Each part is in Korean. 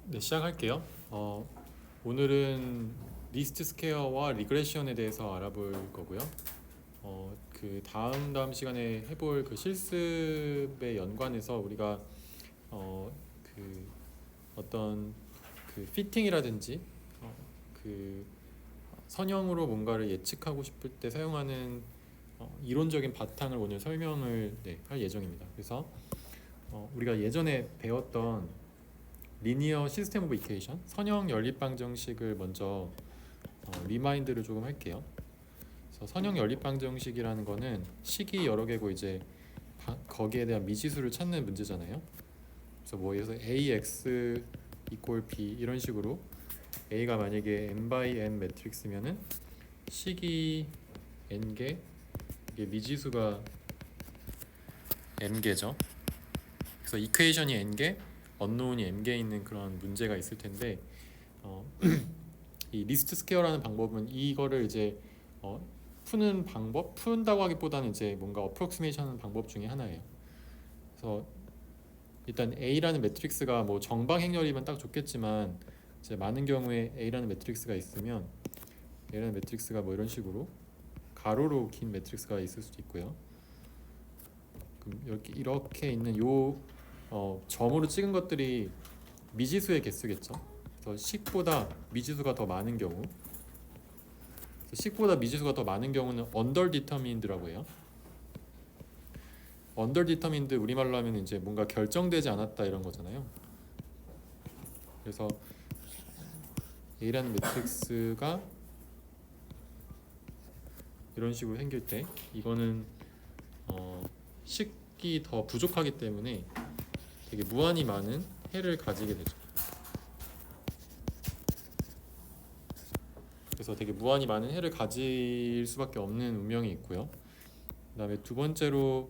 네, 시작할게요. 오늘은 리스트 스퀘어와 리그레션에 대해서 알아볼 거고요. 그 다음 시간에 해볼 그 실습에 연관해서 우리가 그 어떤 그 피팅이라든지 그 선형으로 뭔가를 예측하고 싶을 때 사용하는 이론적인 바탕을 오늘 설명을 할 예정입니다. 그래서 우리가 예전에 배웠던 리니어 시스템 오브 이퀘이션 선형 연립 방정식을 먼저 리마인드를 조금 할게요. 그래서 선형 연립 방정식이라는 거는 식이 여러 개고 이제 거기에 대한 미지수를 찾는 문제잖아요. 그래서 뭐 예를 들어서 ax equal b 이런 식으로 a가 만약에 n by n 매트릭스면은 식이 n개, 이게 미지수가 n개죠. 그래서 이퀘이션이 n개, 언노운이 m개 있는 그런 문제가 있을 텐데 이 리스트 스퀘어라는 방법은 이거를 이제 푸는 방법, 푼다고 하기보다는 이제 뭔가 어프록시메이션하는 방법 중에 하나예요. 그래서 일단 A라는 매트릭스가 뭐 정방행렬이면 딱 좋겠지만 이제 많은 경우에 A라는 매트릭스가 있으면 A라는 매트릭스가 뭐 이런 식으로 가로로 긴 매트릭스가 있을 수도 있고요. 그럼 이렇게 있는 요 점으로 찍은 것들이 미지수의 개수겠죠. 그래서 식보다 미지수가 더 많은 경우, 식보다 미지수가 더 많은 경우는 언더디터민드라고 해요. 언더디터민드 우리말로 하면 이제 뭔가 결정되지 않았다 이런 거잖아요. 그래서 A라는 매트릭스가 이런 식으로 생길 때 이거는 식이 더 부족하기 때문에 되게 무한히 많은 해를 가지게 되죠. 그래서 되게 무한히 많은 해를 가질 수밖에 없는 운명이 있고요. 그다음에 두 번째로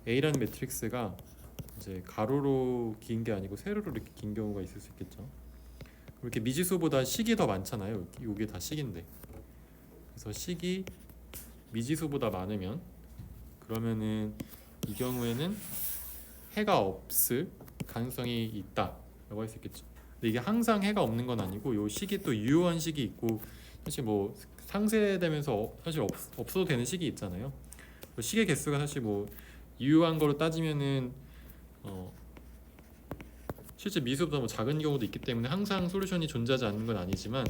A라는 매트릭스가 이제 가로로 긴 게 아니고 세로로 이렇게 긴 경우가 있을 수 있겠죠. 이렇게 미지수보다 식이 더 많잖아요. 이게 다 식인데. 그래서 식이 미지수보다 많으면 그러면은 이 경우에는 해가 없을 가능성이 있다라고 할 수 있겠죠. 근데 이게 항상 해가 없는 건 아니고 요 식이 또 유효한 식이 있고 사실 뭐 상쇄되면서 사실 없어도 되는 식이 있잖아요. 식의 개수가 사실 뭐 유효한 거로 따지면은 실제 미수보다 뭐 작은 경우도 있기 때문에 항상 솔루션이 존재하지 않는 건 아니지만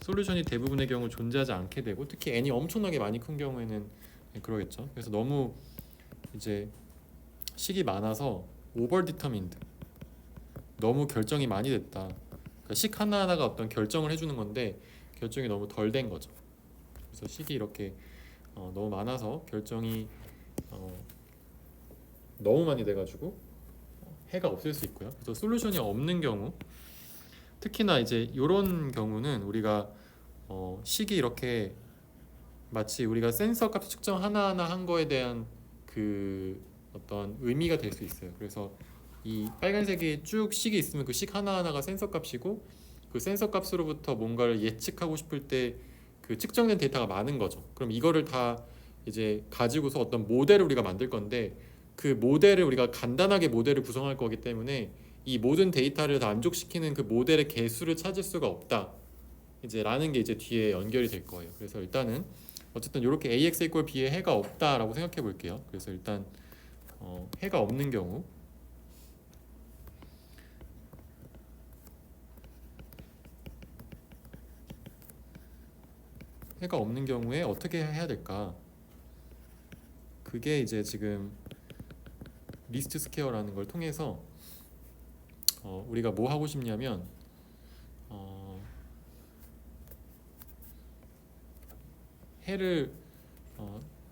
솔루션이 대부분의 경우 존재하지 않게 되고 특히 n이 엄청나게 많이 큰 경우에는 그러겠죠. 그래서 너무 이제 식이 많아서 오버 디터민드, 너무 결정이 많이 됐다. 그러니까 식 하나하나가 어떤 결정을 해주는 건데 결정이 너무 덜 된 거죠. 그래서 식이 이렇게 너무 많아서 결정이 너무 많이 돼가지고 해가 없을 수 있고요. 그래서 솔루션이 없는 경우, 특히나 이제 이런 경우는 우리가 식이 이렇게 마치 우리가 센서 값 측정 하나하나 한 거에 대한 그 어떤 의미가 될 수 있어요. 그래서 이 빨간색이 쭉 식이 있으면 그 식 하나하나가 센서 값이고 그 센서 값으로부터 뭔가를 예측하고 싶을 때 그 측정된 데이터가 많은 거죠. 그럼 이거를 다 이제 가지고서 어떤 모델을 우리가 만들 건데 그 모델을 우리가 간단하게 모델을 구성할 거기 때문에 이 모든 데이터를 다 만족시키는 그 모델의 개수를 찾을 수가 없다. 이제 라는 게 이제 뒤에 연결이 될 거예요. 그래서 일단은 어쨌든 이렇게 ax equal b에 해가 없다라고 생각해 볼게요. 그래서 일단 해가 없는 경우 해가 없는 경우에 어떻게 해야 될까? 그게 이제 지금 리스트 스퀘어라는 걸 통해서 우리가 뭐 하고 싶냐면 해를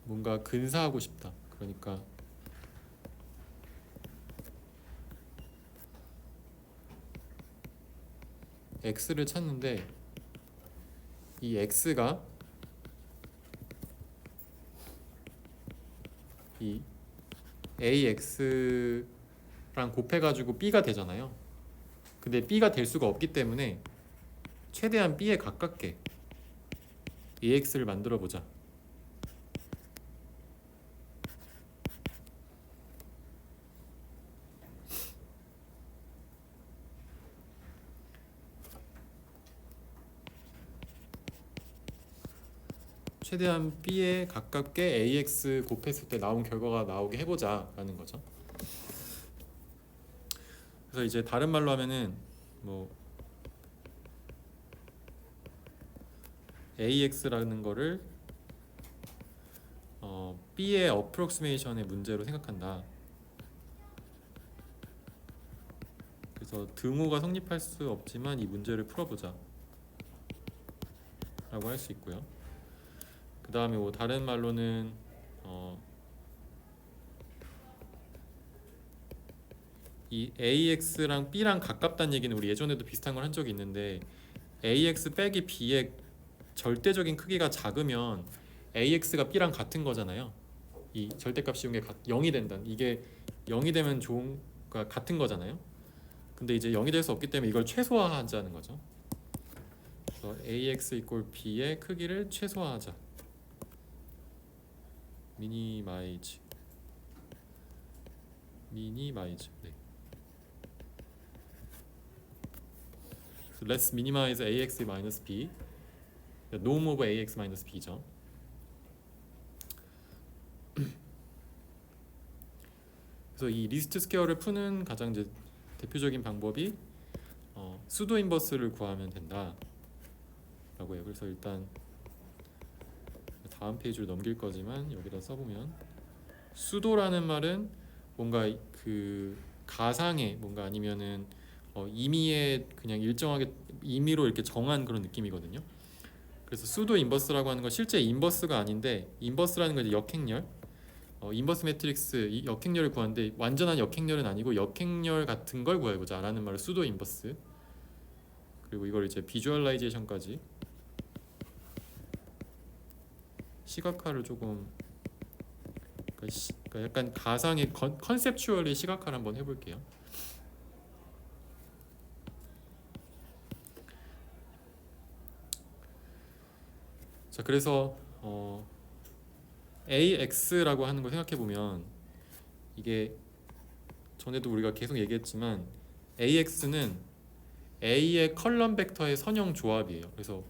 뭔가 근사하고 싶다. 그러니까 x를 찾는데 이 x가 이 ax랑 곱해가지고 b가 되잖아요. 근데 b가 될 수가 없기 때문에 최대한 b에 가깝게 ax를 만들어 보자. 최대한 B에 가깝게 AX 곱했을 때 나온 결과가 나오게 해보자 라는 거죠. 그래서 이제 다른 말로 하면은 뭐 AX라는 거를 B의 어프록시메이션의 문제로 생각한다. 그래서 등호가 성립할 수 없지만 이 문제를 풀어보자 라고 할 수 있고요. 그 다음에 뭐 다른 말로는 이 AX랑 B랑 가깝다는 얘기는 우리 예전에도 비슷한 걸 한 적이 있는데 AX 빼기 B의 절대적인 크기가 작으면 AX가 B랑 같은 거잖아요. 이 절대값 씌운 게 0이 된다는, 이게 0이 되면 같은 거잖아요. 근데 이제 0이 될 수 없기 때문에 이걸 최소화하자는 거죠. 그래서 AX 이꼴 B의 크기를 최소화하자. 미니마이즈. 네. So let's minimize AX minus B. The norm of AX minus B죠. 그래서 이 리스트 스퀘어를 푸는 가장 이제 대표적인 방법이 수도 인버스를 구하면 된다 라고 해요. 그래서 일단 다음 페이지로 넘길 거지만 여기다 써보면, 수도라는 말은 뭔가 그 가상의 뭔가 아니면은 임의의 그냥 일정하게 임의로 이렇게 정한 그런 느낌이거든요. 그래서 수도 인버스라고 하는 건 실제 인버스가 아닌데, 인버스라는 건 이제 역행렬, 인버스 매트릭스 이 역행렬을 구하는데 완전한 역행렬은 아니고 역행렬 같은 걸 구해보자 라는 말을 수도 인버스. 그리고 이걸 이제 비주얼라이제이션까지 시각화를 조금, 그러니까 약간 가상의 컨셉추얼리 시각화를 한번 해볼게요. 자, 그래서 AX라고 하는 걸 생각해 보면, 이게 전에도 우리가 계속 얘기했지만 AX는 A의 컬럼 벡터의 선형 조합이에요. 그래서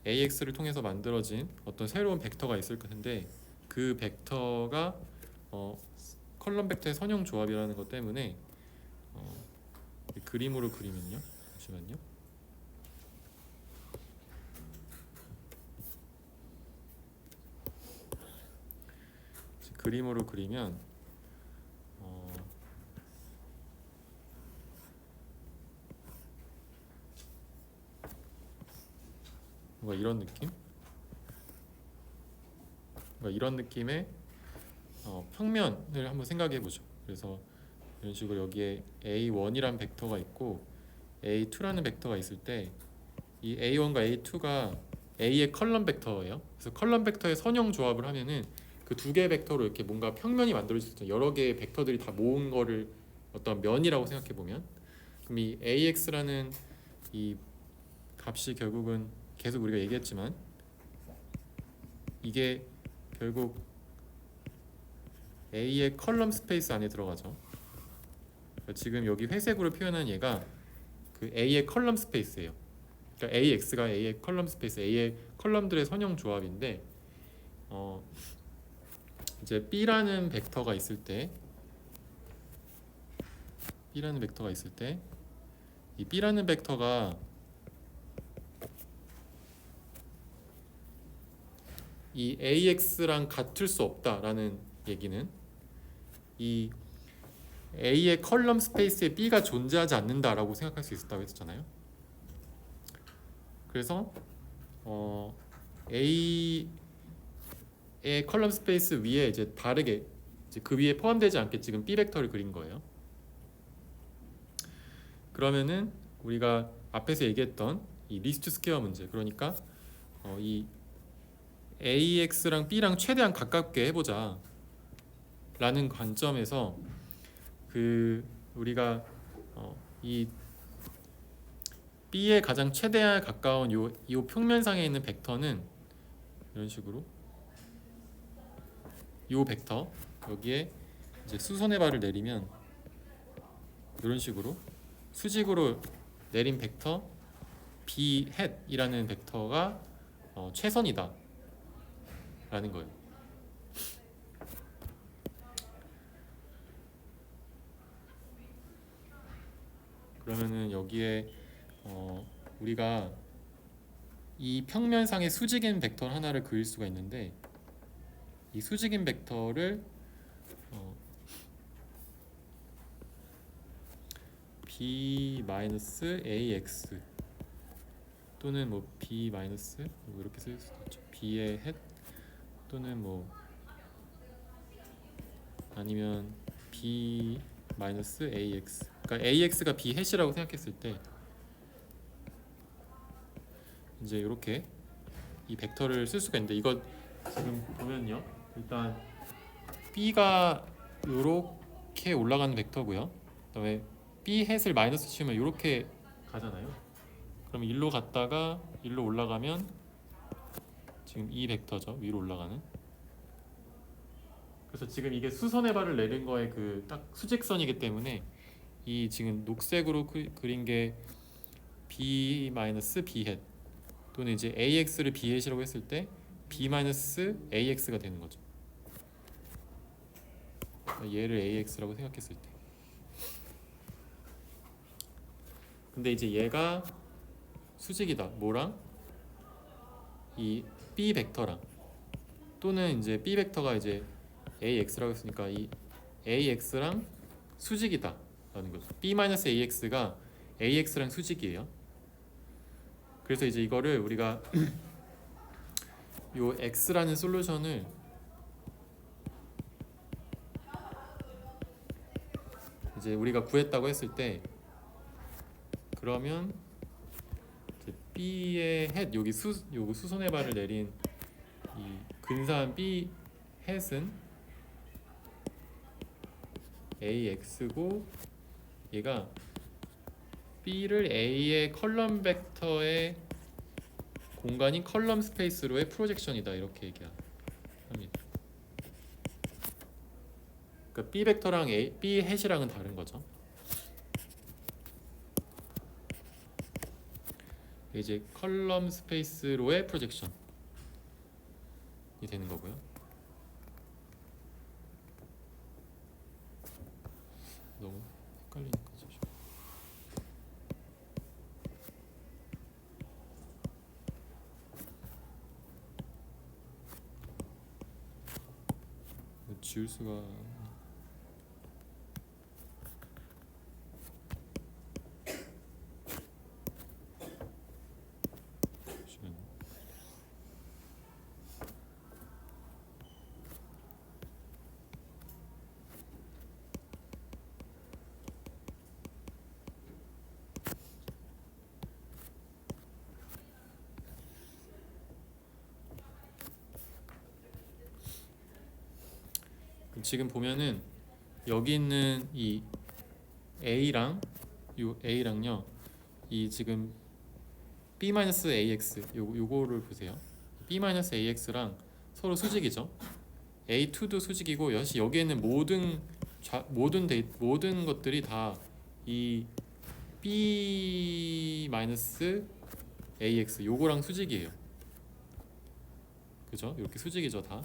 AX를 통해서 만들어진 어떤 새로운 벡터가 있을 텐데 그 벡터가 컬럼 벡터의 선형 조합이라는 것 때문에 그림으로 그리면요. 잠시만요. 그림으로 그리면 뭔가 이런 느낌? 뭔가 이런 느낌의 평면을 한번 생각해 보죠. 그래서 이런 식으로 여기에 A1이란 벡터가 있고 A2라는 벡터가 있을 때 이 A1과 A2가 A의 컬럼 벡터예요. 그래서 컬럼 벡터의 선형 조합을 하면은 그 두 개의 벡터로 이렇게 뭔가 평면이 만들어질 수 있어요. 여러 개의 벡터들이 다 모은 거를 어떤 면이라고 생각해 보면, 그럼 이 AX라는 이 값이 결국은 계속 우리가 얘기했지만 이게 결국 A의 컬럼 스페이스 안에 들어가죠. 그러니까 지금 여기 회색으로 표현한 얘가 그 A의 컬럼 스페이스예요. 그러니까 AX가 A의 컬럼 스페이스, A의 컬럼들의 선형 조합인데 이제 B라는 벡터가 있을 때 이 B라는 벡터가 이 AX랑 같을 수 없다라는 얘기는 이 A의 컬럼 스페이스에 B가 존재하지 않는다라고 생각할 수 있었다고 했잖아요. 그래서 A의 컬럼 스페이스 위에 이제 다르게 이제 그 위에 포함되지 않게 지금 B 벡터를 그린 거예요. 그러면은 우리가 앞에서 얘기했던 이 리스트 스퀘어 문제, 그러니까 이 AX랑 B랑 최대한 가깝게 해보자 라는 관점에서 그 우리가 이 B에 가장 최대한 가까운 이 평면상에 있는 벡터는 이런 식으로 이 벡터 여기에 이제 수선의 발을 내리면 이런 식으로 수직으로 내린 벡터 B 햇이라는 벡터가 최선이다 라는 거예요. 그러면은 여기에 우리가 이 평면상의 수직인 벡터 하나를 그릴 수가 있는데, 이 수직인 벡터를 b-ax 또는 뭐 b- 이렇게 쓸 수도 있죠. b의 헷 또는 뭐 아니면 b-ax, 그러니까 ax가 b 헷이라고 생각했을 때 이제 이렇게 이 벡터를 쓸 수가 있는데, 이거 지금 보면요, 일단 b가 이렇게 올라가는 벡터고요. 그다음에 b 헷을 마이너스 치우면 이렇게 가잖아요. 그럼 일로 갔다가 일로 올라가면 지금 이 벡터죠, 위로 올라가는. 그래서 지금 이게 수선의 발을 내린 거에 그 딱 수직선이기 때문에 이 지금 녹색으로 그린 게 b b 헷 또는 이제 ax를 b 헷이라고 했을 때 b ax가 되는 거죠. 얘를 ax라고 생각했을 때. 근데 이제 얘가 수직이다. 뭐랑? 이 b 벡터랑, 또는 이제 b 벡터가 이제 ax라고 했으니까 이 ax랑 수직이다 라는 거죠. b-ax가 ax랑 수직이에요. 그래서 이제 이거를 우리가 요 x라는 솔루션을 이제 우리가 구했다고 했을 때, 그러면 이제 b의 헷, 여기 요거 수선의 발을 내린 이 근사한 b 헷은 ax고, 얘가 b를 a의 컬럼 벡터의 공간인 컬럼 스페이스로의 프로젝션이다, 이렇게 얘기합니다. 그러니까 b 벡터랑 b 헷이랑은 다른 거죠. 이제 컬럼 스페이스로의 프로젝션이 되는 거고요. 너무 헷갈리니까 잠시만요. 지울 수가. 지금 보면은 여기 있는 이 a랑 요 a랑요, 이 지금 b-ax 요거를 보세요. b-ax랑 서로 수직이죠. a2도 수직이고, 여기에 있는 모든 것들이 다 이 b-ax 요거랑 수직이에요. 그죠? 이렇게 수직이죠, 다.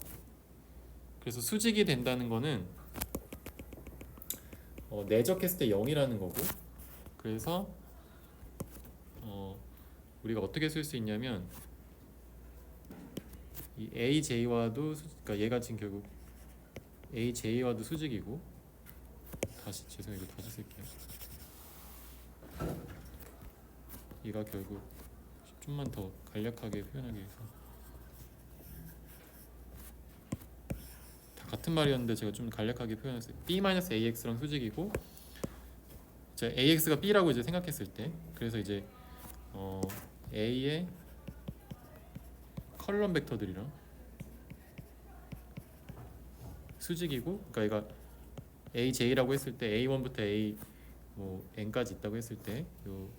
그래서 수직이 된다는 거는 내적했을 때 0이라는 거고, 그래서 우리가 어떻게 쓸 수 있냐면, 이 AJ와도 그러니까 얘가 지금 결국 AJ와도 수직이고, 다시 죄송해요, 이거 다시 쓸게요. 얘가 결국 좀만 더 간략하게 표현하기 위해서, 다 같은 말이었는데 제가 좀 간략하게 표현했어요. b-ax랑 수직이고, 자, ax가 b라고 이제 생각했을 때, 그래서 이제 a의 컬럼 벡터들이랑 수직이고, 그러니까 얘가 aj라고 했을 때 a1부터 a 뭐 n까지 있다고 했을 때, 요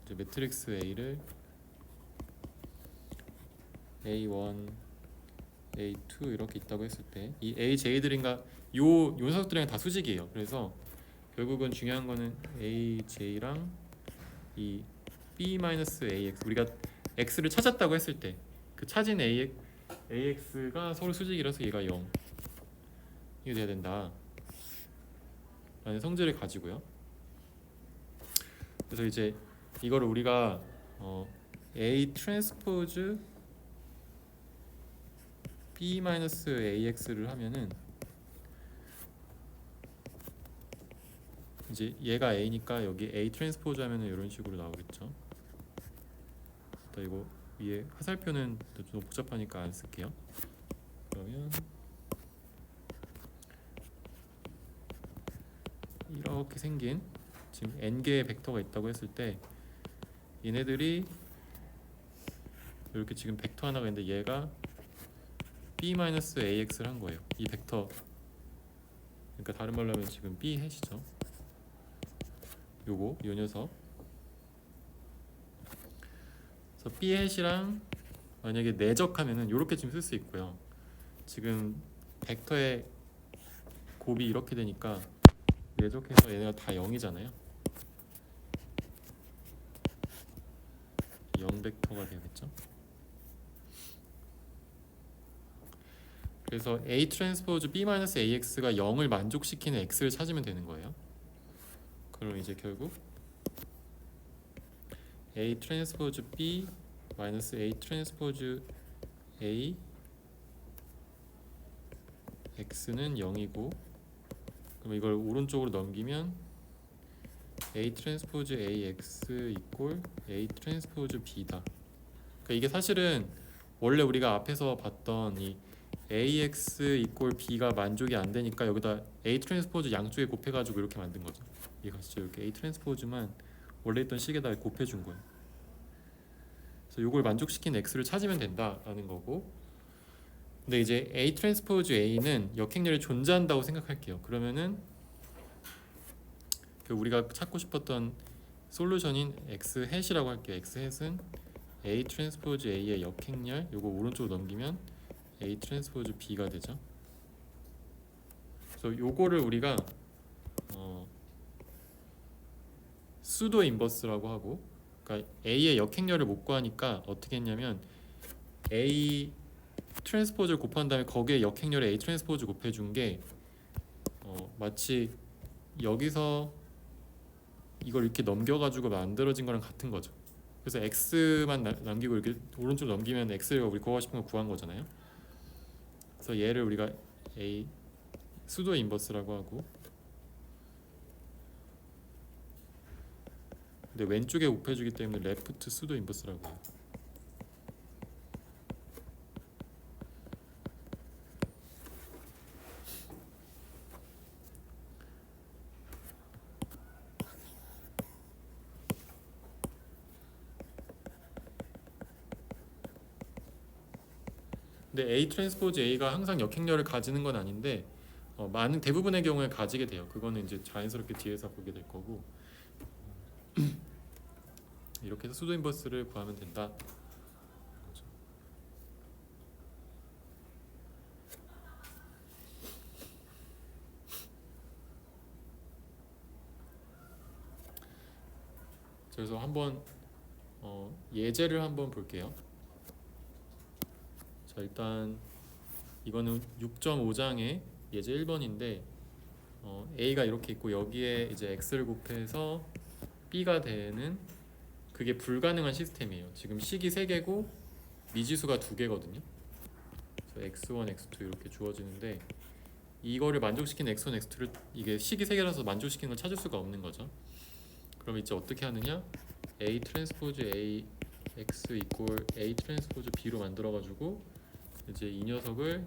이제 매트릭스 a를 a1, a2 이렇게 있다고 했을 때, 이 aj들인가 요 녀석들이랑 다 수직이에요. 그래서 결국은 중요한 거는 aj랑 이 B-AX 우리가 x를 찾았다고 했을 때 그 찾은 AX가 서로 수직이라서 얘가 0 이게 돼야 된다 라는 성질을 가지고요. 그래서 이제 이거를 우리가 A 트랜스포즈 B-AX를 하면은 이제 얘가 A니까 여기 A 트랜스포즈 하면은 이런 식으로 나오겠죠. 또 이거 위에 화살표는 좀 복잡하니까 안 쓸게요. 그러면 이렇게 생긴 지금 n개의 벡터가 있다고 했을 때 얘네들이 이렇게 지금 벡터 하나가 있는데 얘가 B-AX를 한 거예요. 이 벡터 그러니까 다른 말로 하면 지금 B 해시죠. 요 녀석. 그래서 B 해시랑 만약에 내적하면은 이렇게 지금 쓸 수 있고요. 지금 벡터의 곱이 이렇게 되니까 내적해서 얘네가 다 0이잖아요. 0 벡터가 되겠죠. 그래서 A 트랜스포즈 B-AX가 0을 만족시키는 X를 찾으면 되는 거예요. 그럼 이제 결국 A 트랜스포즈 B 마이너스 A 트랜스포즈 A X는 0이고 그럼 이걸 오른쪽으로 넘기면 A 트랜스포즈 AX 이꼴 A 트랜스포즈 B다. 그러니까 이게 사실은 원래 우리가 앞에서 봤던 이 AX 이꼴 B가 만족이 안 되니까 여기다 A 트랜스포즈 양쪽에 곱해가지고 이렇게 만든 거죠. 이거 진짜 이렇게 A 트랜스포즈만 원래 있던 식에다 곱해준 거예요. 그래서 이걸 만족시키는 X를 찾으면 된다라는 거고. 근데 이제 A 트랜스포즈 A는 역행렬이 존재한다고 생각할게요. 그러면은 그 우리가 찾고 싶었던 솔루션인 X 햇이라고 할게요. X 햇은 A 트랜스포즈 A의 역행렬 요거 오른쪽으로 넘기면 A 트랜스포즈 B가 되죠. 그래서 요거를 우리가 수도 인버스라고 하고, 그러니까 A의 역행렬을 못 구하니까 어떻게 했냐면 A 트랜스포즈를 곱한 다음에 거기에 역행렬에 A 트랜스포즈 곱해준 게 마치 여기서 이걸 이렇게 넘겨가지고 만들어진 거랑 같은 거죠. 그래서 X만 남기고 이렇게 오른쪽 넘기면 X가 우리 구하고 싶은 거 구한 거잖아요. 그래서 얘를 우리가 A 수도 인버스라고 하고, 근데 왼쪽에 곱해주기 때문에 레프트 수도 인버스라고 해요. 근데 A 트랜스포즈 A가 항상 역행렬을 가지는 건 아닌데 많은 대부분의 경우에 가지게 돼요. 그거는 이제 자연스럽게 뒤에서 보게 될 거고 이렇게 해서 수도 인버스를 구하면 된다. 그래서 한번 예제를 한번 볼게요. 자, 일단 이거는 6.5장의 예제 1번인데 A가 이렇게 있고 여기에 이제 X를 곱해서 B가 되는 그게 불가능한 시스템이에요. 지금 식이 3개고 미지수가 2개거든요. 그래서 X1, X2 이렇게 주어지는데 이거를 만족시키는 X1, X2를 이게 식이 3개라서 만족시키는 걸 찾을 수가 없는 거죠. 그럼 이제 어떻게 하느냐? A 트랜스포즈 A X 이꼴 A 트랜스포즈 B로 만들어가지고 이제 이 녀석을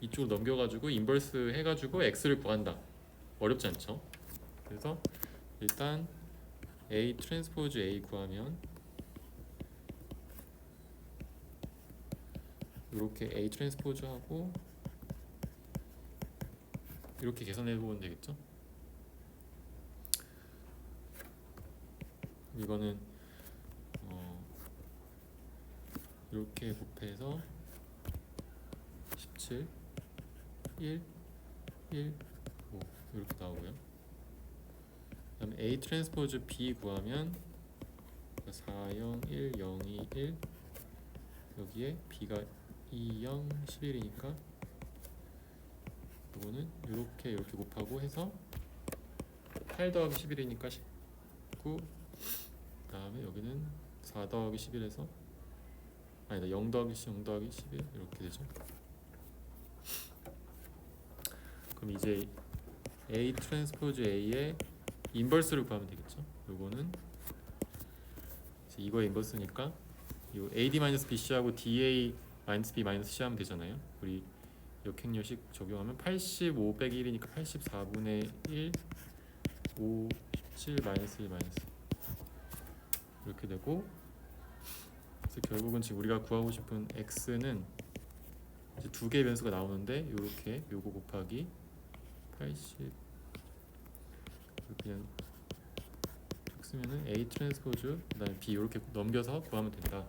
이쪽으로 넘겨가지고 인버스 해가지고 X를 구한다. 어렵지 않죠? 그래서 일단 A 트랜스포즈 A 구하면 이렇게 A 트랜스포즈 하고 이렇게 계산해 보면 되겠죠? 이거는 이렇게 곱해서 17, 1, 1, 5 이렇게 나오고요. 그다음에 A 트랜스포즈 B 구하면 여기다가 40, 1, 02, 1 여기에 b가 20, 11이니까 이거는 이렇게 곱하고 해서 8 더하기 11이니까 19. 그 다음에 여기는 4 더하기 11에서 아니다 0 더하기 11 이렇게 되죠. 그럼 이제 A 트랜스포즈 A의 인버스를 구하면 되겠죠. 요거는 이거의 인버스니까 요 AD-BC하고 DA-B-C 하면 되잖아요. 우리 역행렬식 적용하면 85 빼기 1이니까 84분의 1 5 7 마이너스 1 마이너스 이렇게 되고, 그래서 결국은 지금 우리가 구하고 싶은 x는 이제 두 개의 변수가 나오는데 이렇게 요거 곱하기 80 그냥 쓰면은 A 트랜스포즈 그다음에 B 이렇게 넘겨서 구하면 된다.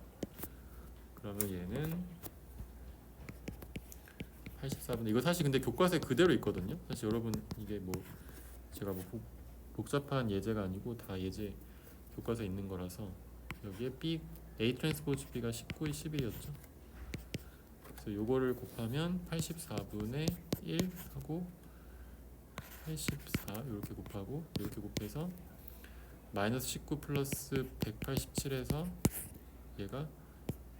그러면 얘는 84분의 이거 사실 근데 교과서에 그대로 있거든요. 사실 여러분 이게 뭐 제가 뭐 복잡한 예제가 아니고 다 예제 교과서에 있는 거라서 여기에 B A 트랜스포즈 B가 19, 11이었죠. 그래서 요거를 곱하면 84분의 1 하고 84 이렇게 곱하고 이렇게 곱해서 마이너스 19 플러스 187에서 얘가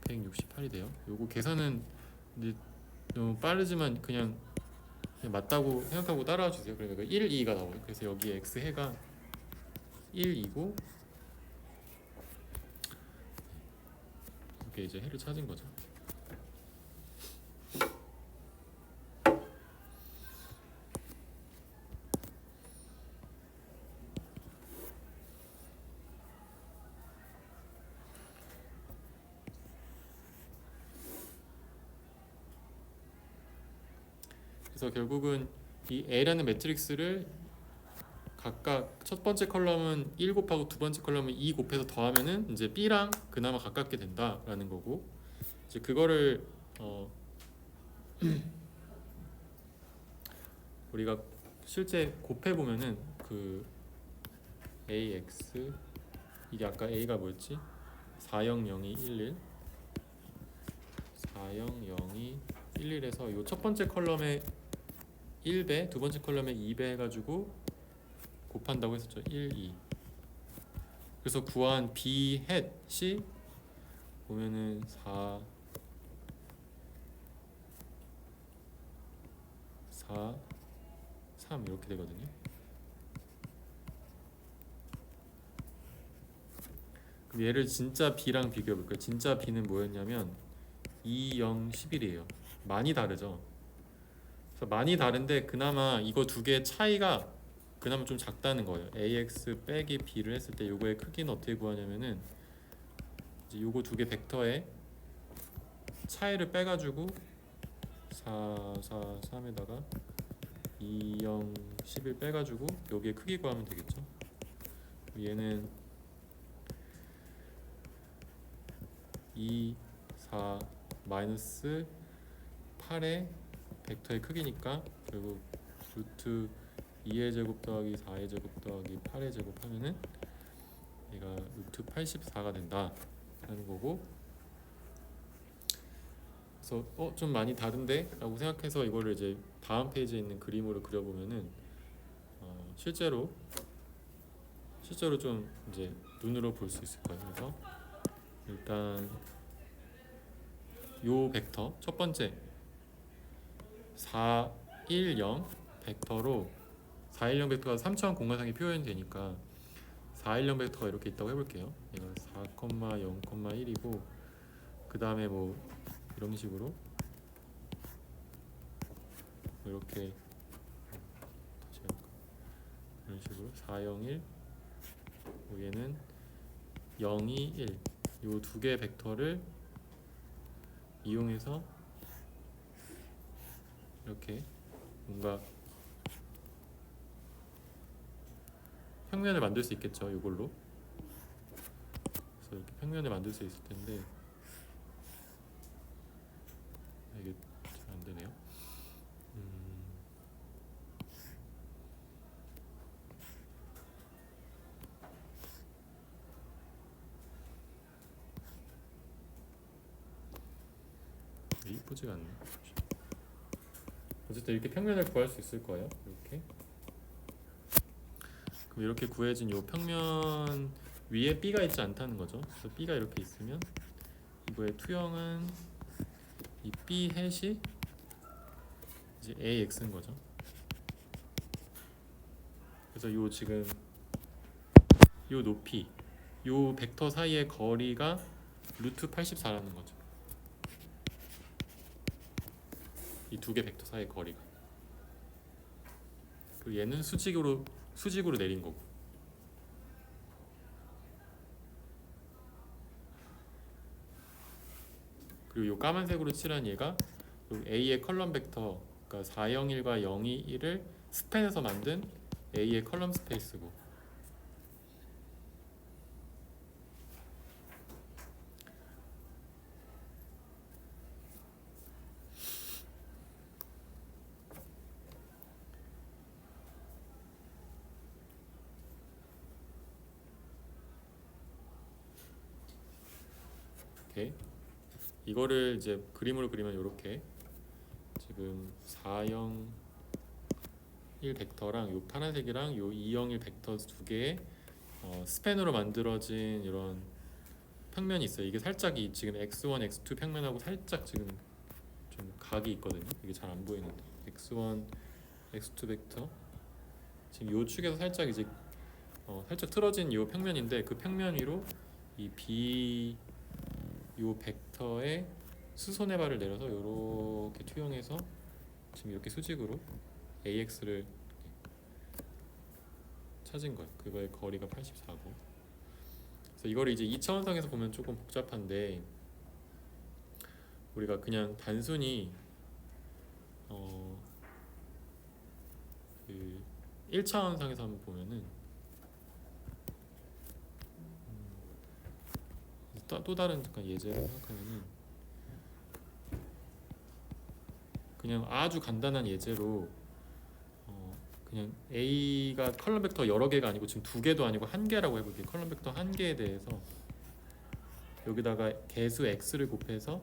168이 돼요. 요거 계산은 이제 너무 빠르지만 그냥 맞다고 생각하고 따라와 주세요. 그러니까 1, 2가 나와요. 그래서 여기 x 해가 1, 2고 이렇게 이제 해를 찾은 거죠. 그래서 결국은 이 A라는 매트릭스를 각각 첫 번째 컬럼은 1 곱하고 두 번째 컬럼은 2 곱해서 더하면은 이제 B랑 그나마 가깝게 된다라는 거고, 이제 그거를 우리가 실제 곱해 보면은 그 AX 이게 아까 A가 뭐였지? 4002 11 4002 11에서 이 첫 번째 컬럼에 1배, 두 번째 컬럼에 2배 해가지고 곱한다고 했었죠. 1, 2. 그래서 구한 B 햇이 보면은 4, 3 이렇게 되거든요. 그럼 얘를 진짜 B랑 비교해 볼까요? 진짜 B는 뭐였냐면 2, 0, 11이에요. 많이 다르죠. 그래서 많이 다른데 그나마 이거 두 개의 차이가 그나마 좀 작다는 거예요. AX 빼기 B를 했을 때 요거의 크기는 어떻게 구하냐면은 이제 요거 두 개 벡터의 차이를 빼가지고 4, 4, 3에다가 2, 0, 11 빼가지고 여기에 크기 구하면 되겠죠. 얘는 2, 4 마이너스 8의 벡터의 크기니까 결국 루트 2의 제곱 더하기 4의 제곱 더하기 8의 제곱 하면은 얘가 루트 84가 된다 라는 거고, 그래서 좀 많이 다른데? 라고 생각해서 이거를 이제 다음 페이지에 있는 그림으로 그려보면은 실제로 좀 이제 눈으로 볼 수 있을 거예요. 그래서 일단 요 벡터 첫 번째 4, 1, 0 벡터로 4, 1, 0 벡터가 3차원 공간상에 표현이 되니까 4, 1, 0 벡터가 이렇게 있다고 해볼게요. 얘가 4, 0, 1이고 그 다음에 뭐 이런 식으로 이렇게 다시 할까? 이런 식으로 4, 0, 1 얘는 0, 2, 1 요 두 개의 벡터를 이용해서 이렇게 뭔가 평면을 만들 수 있겠죠. 이걸로. 그래서 이렇게 평면을 만들 수 있을 텐데 이게 잘 안 되네요. 예쁘지가 않네. 어쨌든 이렇게 평면을 구할 수 있을 거예요. 이렇게. 그럼 이렇게 구해진 요 평면 위에 B가 있지 않다는 거죠. 그래서 B가 이렇게 있으면 이거의 투영은 이 B 햇이 이제 AX인 거죠. 그래서 요 지금 요 높이, 요 벡터 사이의 거리가 루트 84라는 거죠. 이 두 개 벡터 사이의 거리가. 그리고 얘는 수직으로 내린 거고. 그리고 요 까만색으로 칠한 얘가 요 A의 컬럼 벡터, 그러니까 401과 021을 스팬에서 만든 A의 컬럼 스페이스고. 오케이. 이거를 이제 그림으로 그리면 이렇게 지금 401 벡터랑 요 파란색이랑 요 201 벡터 두 개의 스팬으로 만들어진 이런 평면이 있어요. 이게 살짝 이 지금 x1, x2 평면하고 살짝 지금 좀 각이 있거든요. 이게 잘 안 보이는데 x1, x2 벡터 지금 요 축에서 살짝 이제 살짝 틀어진 요 평면인데 그 평면 위로 이 b 요 벡터의 수선의 발을 내려서 이렇게 투영해서 지금 이렇게 수직으로 AX를 찾은 거예요. 그거의 거리가 84고. 그래서 이거를 이제 2차원상에서 보면 조금 복잡한데 우리가 그냥 단순히 그 1차원상에서 한번 보면은 또 다른 잠깐 예제를 생각하면은 그냥 아주 간단한 예제로 그냥 A가 컬럼 벡터 여러 개가 아니고 지금 두 개도 아니고 한 개라고 해볼게요. 컬럼 벡터 한 개에 대해서 여기다가 개수 x를 곱해서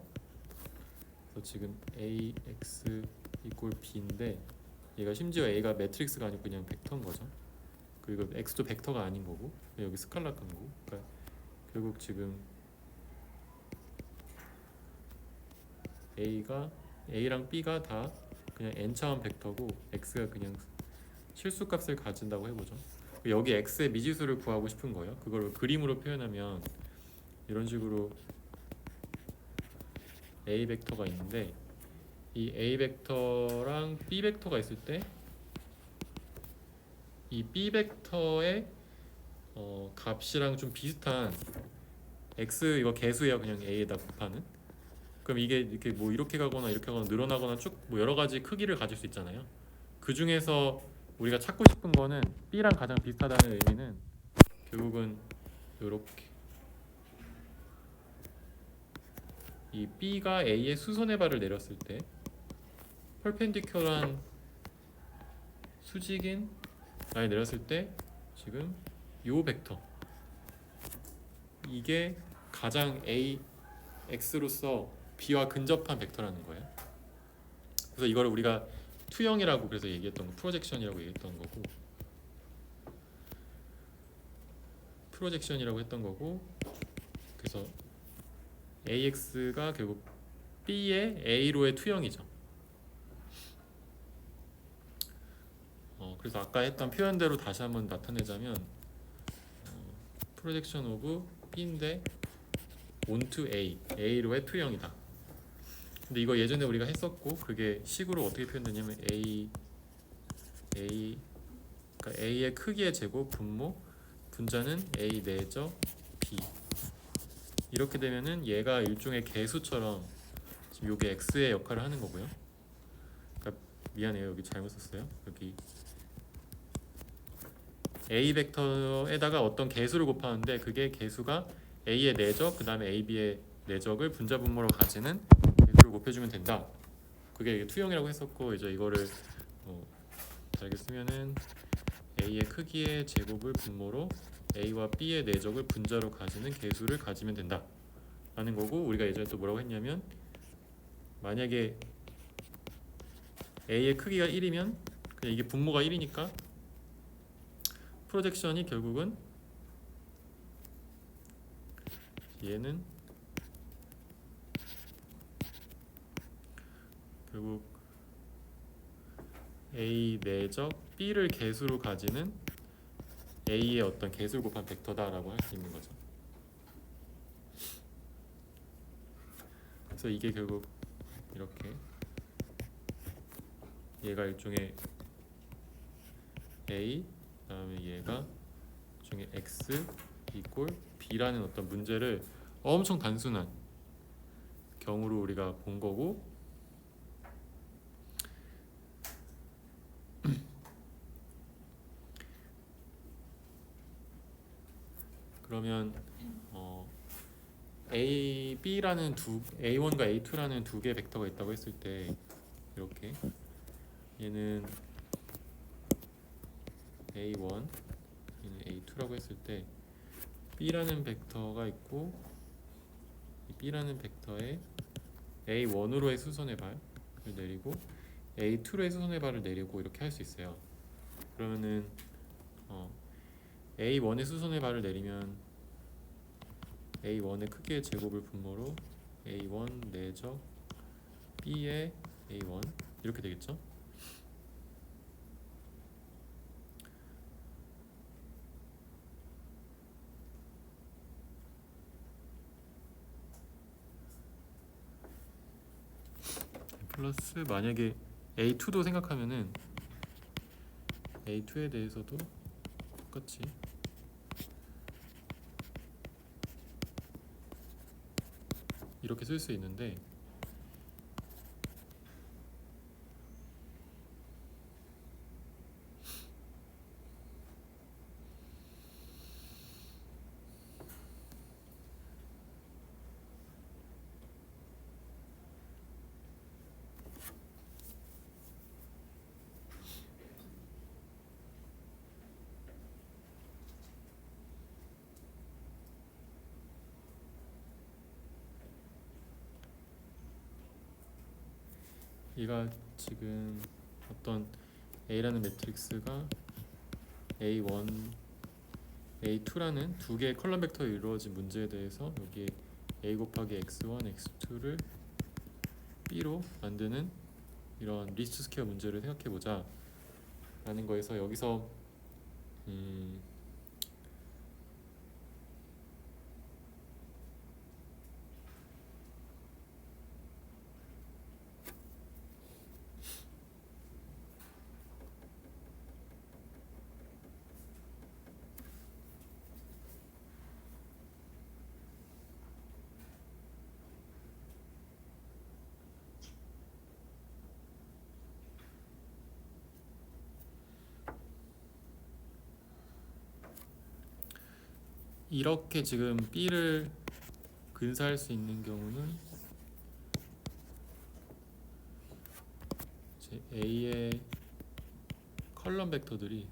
지금 ax 이꼴 b인데 얘가 심지어 a가 매트릭스가 아니고 그냥 벡터인 거죠. 그리고 x도 벡터가 아닌 거고 여기 스칼라한 거고. 그러니까 결국 지금 a랑 b가 다 그냥 n차원 벡터고 x가 그냥 실수값을 가진다고 해보죠. 여기 x의 미지수를 구하고 싶은 거예요. 그걸 그림으로 표현하면 이런 식으로 a 벡터가 있는데 이 a 벡터랑 b 벡터가 있을 때 이 b 벡터의 값이랑 좀 비슷한 x 이거 개수예요. 그냥 a에다 곱하는. 그럼 이게 이렇게 뭐 이렇게 가거나 이렇게 가거나 늘어나거나 쭉 뭐 여러 가지 크기를 가질 수 있잖아요. 그 중에서 우리가 찾고 싶은 거는 b랑 가장 비슷하다는 의미는 결국은 이렇게 이 b가 a의 수선의 발을 내렸을 때 perpendicular한 수직인 라인을 내렸을 때 지금 요 벡터 이게 가장 ax로서 b와 근접한 벡터라는 거예요. 그래서 이걸 우리가 투영이라고 그래서 얘기했던 거, 프로젝션이라고 얘기했던 거고, 프로젝션이라고 했던 거고, 그래서 AX가 결국 B의 A로의 투영이죠. 그래서 아까 했던 표현대로 다시 한번 나타내자면 프로젝션 오브 B인데 onto A로의 투영이다. 근데 이거 예전에 우리가 했었고 그게 식으로 어떻게 표현되냐면 그러니까 A의 크기의 제곱 분모 분자는 A 내적 B 이렇게 되면은 얘가 일종의 개수처럼 지금 요게 X의 역할을 하는 거고요. 그러니까 미안해요. 여기 잘못 썼어요. 여기 A 벡터에다가 어떤 개수를 곱하는데 그게 개수가 A의 내적 그 다음에 AB의 내적을 분자 분모로 가지는 개수를 곱해주면 된다. 그게 투영이라고 했었고 이제 이거를 다르게 쓰면은 A의 크기의 제곱을 분모로 A와 B의 내적을 분자로 가지는 개수를 가지면 된다 라는 거고 우리가 예전에 또 뭐라고 했냐면 만약에 A의 크기가 1이면 그냥 이게 분모가 1이니까 프로젝션이 결국은 얘는 결국 A 내적 B를 개수로 가지는 A의 어떤 개수를 곱한 벡터다라고 할 수 있는 거죠. 그래서 이게 결국 이렇게 얘가 일종의 A 그다음에 얘가 일종의 X 이꼴 B라는 어떤 문제를 엄청 단순한 경우로 우리가 본 거고, 그러면 A, B라는 A1과 A2라는 두 개의 벡터가 있다고 했을 때 이렇게 얘는 A1, 얘는 A2라고 했을 때 B라는 벡터가 있고 이 B라는 벡터에 A1으로의 수선의 발을 내리고 A2로의 수선의 발을 내리고 이렇게 할 수 있어요. 그러면은 A1의 수선의 발을 내리면 A1의 크기의 제곱을 분모로 A1 내적 B의 A1 이렇게 되겠죠? 플러스 만약에 A2도 생각하면은 A2에 대해서도 똑같이 이렇게 쓸 수 있는데 얘가 지금 어떤 A라는 매트릭스가 A1, A2라는 두 개의 컬럼 벡터로 이루어진 문제에 대해서 여기에 A 곱하기 X1, X2를 B로 만드는 이런 리스트 스퀘어 문제를 생각해보자 라는 거에서 여기서 이렇게 지금 B를 근사할 수 있는 경우는 이제 A의 컬럼 벡터들이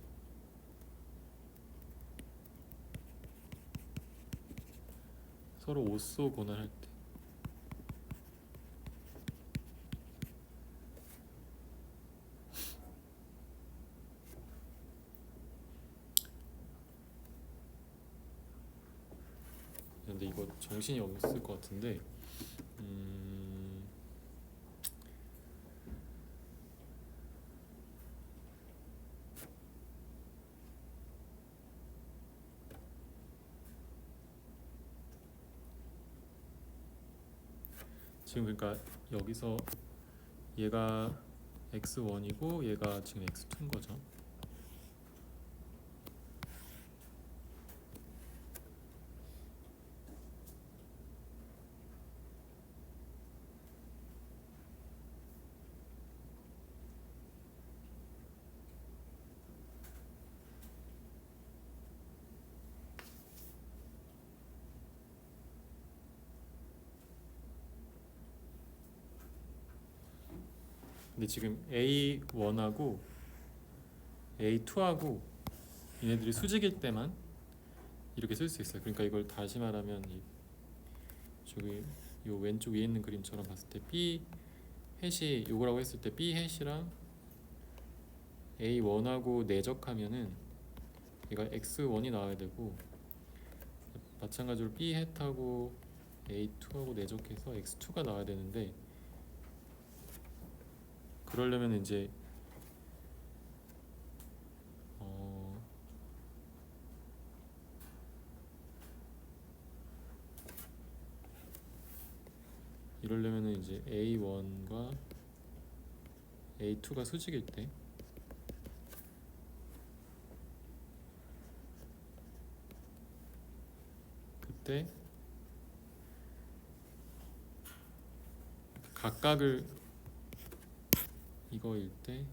서로 오쏘 고난할 때 근데 이거 정신이 없을 것 같은데 지금 그러니까 여기서 얘가 X1이고 얘가 지금 X2인 거죠. 근데 지금 A1하고 A2하고 얘네들이 수직일 때만 이렇게 쓸 수 있어요. 그러니까 이걸 다시 말하면 저기 요 왼쪽 위에 있는 그림처럼 봤을 때 B 해시 요거라고 했을 때 B 해시랑 A1하고 내적하면은 얘가 X1이 나와야 되고, 마찬가지로 B 햇하고 A2하고 내적해서 X2가 나와야 되는데, 그러려면 이제 이러려면은 이제 A1과 A2가 수직일 때, 그때 각각을 이거일 때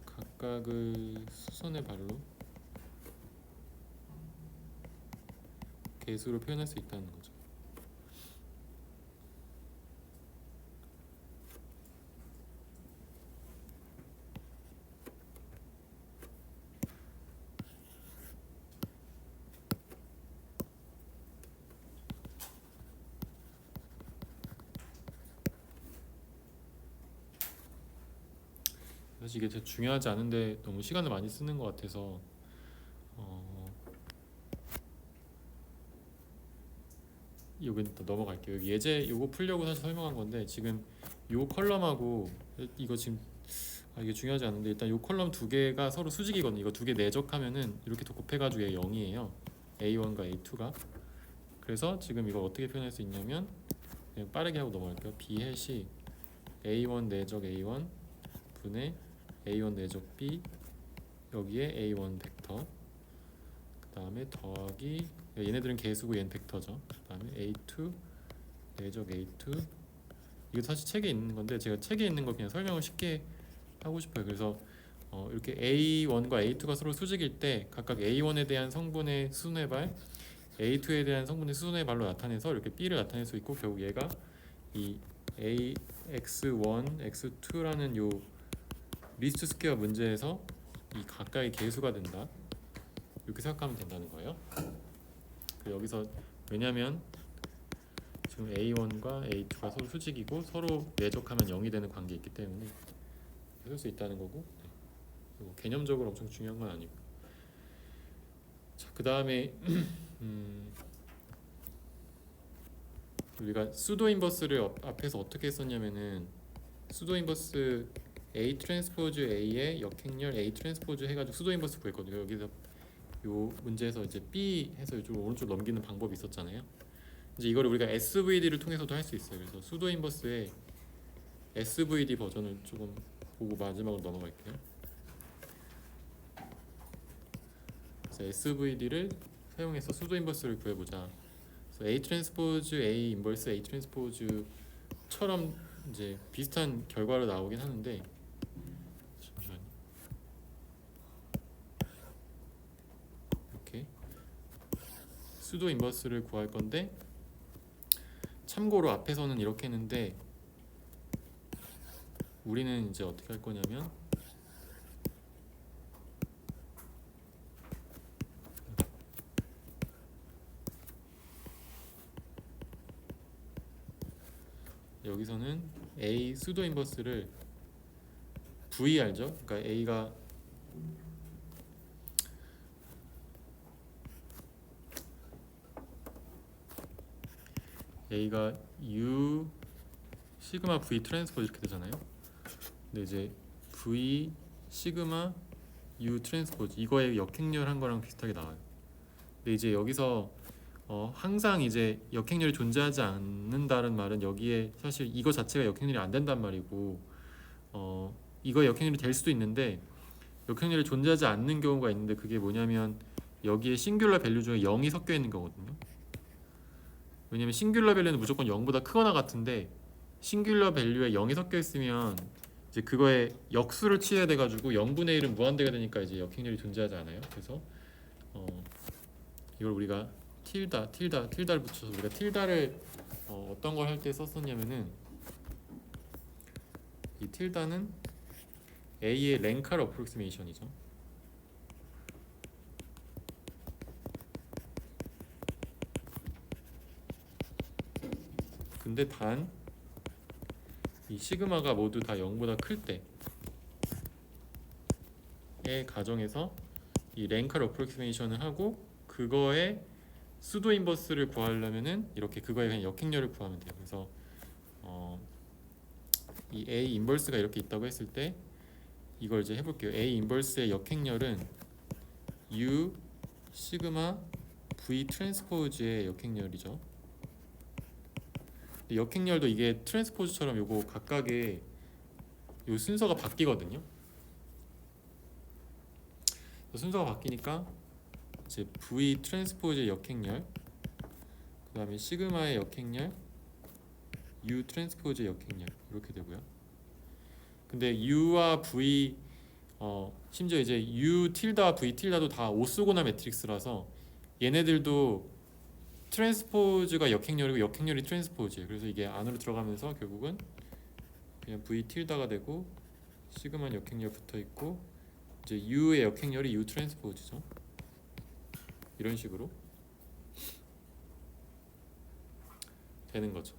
각각을 수선의 발로 개수로 표현할 수 있다는 거죠. 사실 이게 되게 중요하지 않은데 너무 시간을 많이 쓰는 것 같아서 여긴 또 넘어갈게요. 여기 예제 요거 풀려고 사실 설명한 건데, 지금 요 컬럼하고 이거 지금 이게 중요하지 않은데, 일단 요 컬럼 두 개가 서로 수직이거든요. 이거 두 개 내적하면은 이렇게 더 곱해가지고 얘 0이에요. A1과 A2가. 그래서 지금 이걸 어떻게 표현할 수 있냐면, 그냥 빠르게 하고 넘어갈게요. B 해시 A1 내적 A1 분의 A1 내적 B, 여기에 A1 벡터, 그 다음에 더하기, 얘네들은 개수고 얘는 벡터죠. 그 다음에 A2 내적 A2. 이거 사실 책에 있는 건데 제가 책에 있는 거 그냥 설명을 쉽게 하고 싶어요. 그래서 이렇게 A1과 A2가 서로 수직일 때 각각 A1에 대한 성분의 수순의 발, A2에 대한 성분의 수순의 발로 나타내서 이렇게 B를 나타낼 수 있고, 결국 얘가 이 AX1, X2라는 요 리스트 스퀘어 문제에서 이 각각의 개수가 된다, 이렇게 생각하면 된다는 거예요. 여기서 왜냐면 지금 A1과 A2가 서로 수직이고 서로 내적하면 0이 되는 관계에 있기 때문에 쓸 수 있다는 거고, 개념적으로 엄청 중요한 건 아니고. 자, 그 다음에 우리가 수도 인버스를 앞에서 어떻게 썼냐면은, 수도 인버스 A 트랜스포즈 A의 역행렬 A 트랜스포즈 해가지고 수도 인버스 구했거든요. 여기서 요 문제에서 이제 B 해서 이쪽 오른쪽 넘기는 방법이 있었잖아요. 이제 이걸 우리가 SVD를 통해서도 할 수 있어요. 그래서 수도 인버스의 SVD 버전을 조금 보고 마지막으로 넘어갈게요. 그래서 SVD를 사용해서 수도 인버스를 구해보자. 그래서 A 트랜스포즈 A 인버스 A 트랜스포즈처럼 이제 비슷한 결과로 나오긴 하는데, 잠시만요. 이렇게 수도 인버스를 구할 건데, 참고로 앞에서는 이렇게 했는데 우리는 이제 어떻게 할 거냐면, 여기서는 A 수도 인버스를 V 알죠? 그러니까 A가 U 시그마 V 트랜스포즈 이렇게 되잖아요. 근데 이제 V 시그마 U 트랜스포즈 이거의 역행렬 거랑 비슷하게 나와요. 근데 이제 여기서 항상 이제 역행렬이 존재하지 않는다는 말은, 여기에 사실 이거 자체가 역행렬이 안 된단 말이고, 이거 역행렬이 될 수도 있는데 역행렬이 존재하지 않는 경우가 있는데, 그게 뭐냐면 여기에 싱귤러 밸류 중에 0이 섞여 있는 거거든요. 왜냐면 싱귤러 밸류는 무조건 0보다 크거나 같은데, 싱귤러 밸류에 0이 섞여 있으면 이제 그거에 역수를 취해야 돼가지고 0분의 1은 무한대가 되니까 이제 역행렬이 존재하지 않아요. 그래서 이걸 우리가 틸다를 붙여서, 우리가 틸다를 어떤 걸 할 때 썼었냐면은, 이 틸다는 A의 랭칼 어프록시메이션이죠. 근데 단 이 시그마가 모두 다 0보다 클 때의 가정에서 이 랭칼 어프로키메이션을 하고 그거의 수도 인버스를 구하려면은 이렇게 그거의 그냥 역행렬을 구하면 돼요. 그래서 이 A 인버스가 이렇게 있다고 했을 때 이걸 이제 해볼게요. A 인버스의 역행렬은 U 시그마 V 트랜스포즈의 역행렬이죠. 역행렬도 이게 트랜스포즈처럼 요거 각각의 요 순서가 바뀌거든요. 순서가 바뀌니까 이제 V 트랜스포즈의 역행렬, 그 다음에 시그마의 역행렬, U 트랜스포즈의 역행렬 이렇게 되고요. 근데 U와 V 심지어 이제 U 틸다 V 틸다도 다 오소고나 매트릭스라서 얘네들도 트랜스포즈가 역행렬이고 역행렬이 트랜스포즈예요. 그래서 이게 안으로 들어가면서 결국은 그냥 V 틸다가 되고 시그마 역행렬 붙어 있고 이제 U의 역행렬이 U 트랜스포즈죠. 이런 식으로 되는 거죠.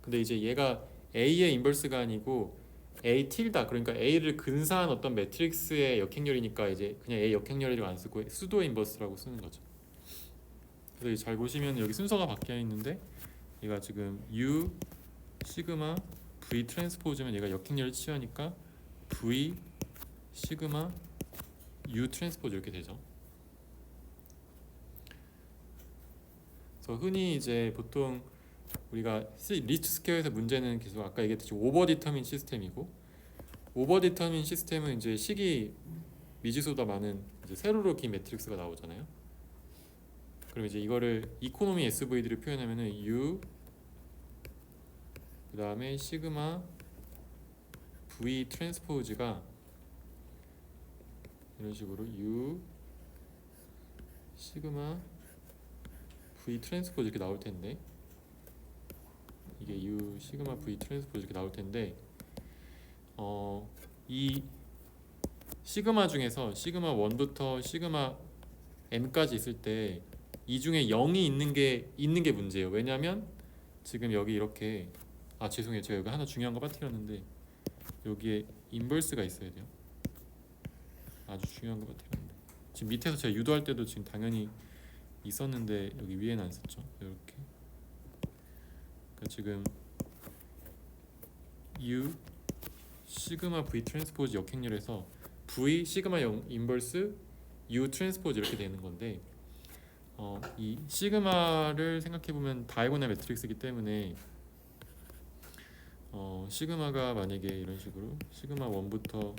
근데 이제 얘가 A의 인버스가 아니고 A 틸다, 그러니까 A를 근사한 어떤 매트릭스의 역행렬이니까 이제 그냥 A 역행렬이라고 안 쓰고 수도 인버스라고 쓰는 거죠. 그래서 잘 보시면 여기 순서가 바뀌어 있는데 얘가 지금 U 시그마 V 트랜스포즈면 얘가 역행렬을 취하니까 V 시그마 U 트랜스포즈 이렇게 되죠. 그래서 흔히 이제 보통 우리가 리스트 스퀘어에서 문제는 계속 아까 얘기했듯이 오버 디터민 시스템이고, 오버 디터민 시스템은 이제 식이 미지수보다 많은 이제 세로로 긴 매트릭스가 나오잖아요. 그럼 이제 이거를 이코노미 SVD를 표현하면은 U 그 다음에 시그마 V 트랜스포즈가 이런 식으로 U 시그마 V 트랜스포즈 이렇게 나올 텐데, 이게 U 시그마 V 트랜스포즈 이렇게 나올 텐데 이 시그마 중에서 시그마 1부터 시그마 n까지 있을 때 이 중에 0이 있는 게 문제예요. 왜냐면 지금 여기 이렇게 죄송해요. 제가 여기 하나 중요한 거 빠뜨렸는데 여기에 인버스가 있어야 돼요. 아주 중요한 거 빠뜨렸는데 지금 밑에서 제가 유도할 때도 지금 당연히 있었는데 여기 위에는 안 썼죠. 이렇게 그러니까 지금 U 시그마 V 트랜스포즈 역행렬에서 V 시그마 인버스 U 트랜스포즈 이렇게 되는 건데 이 시그마를 생각해 보면 다이고널 매트릭스이기 때문에 시그마가 만약에 이런 식으로 시그마 1부터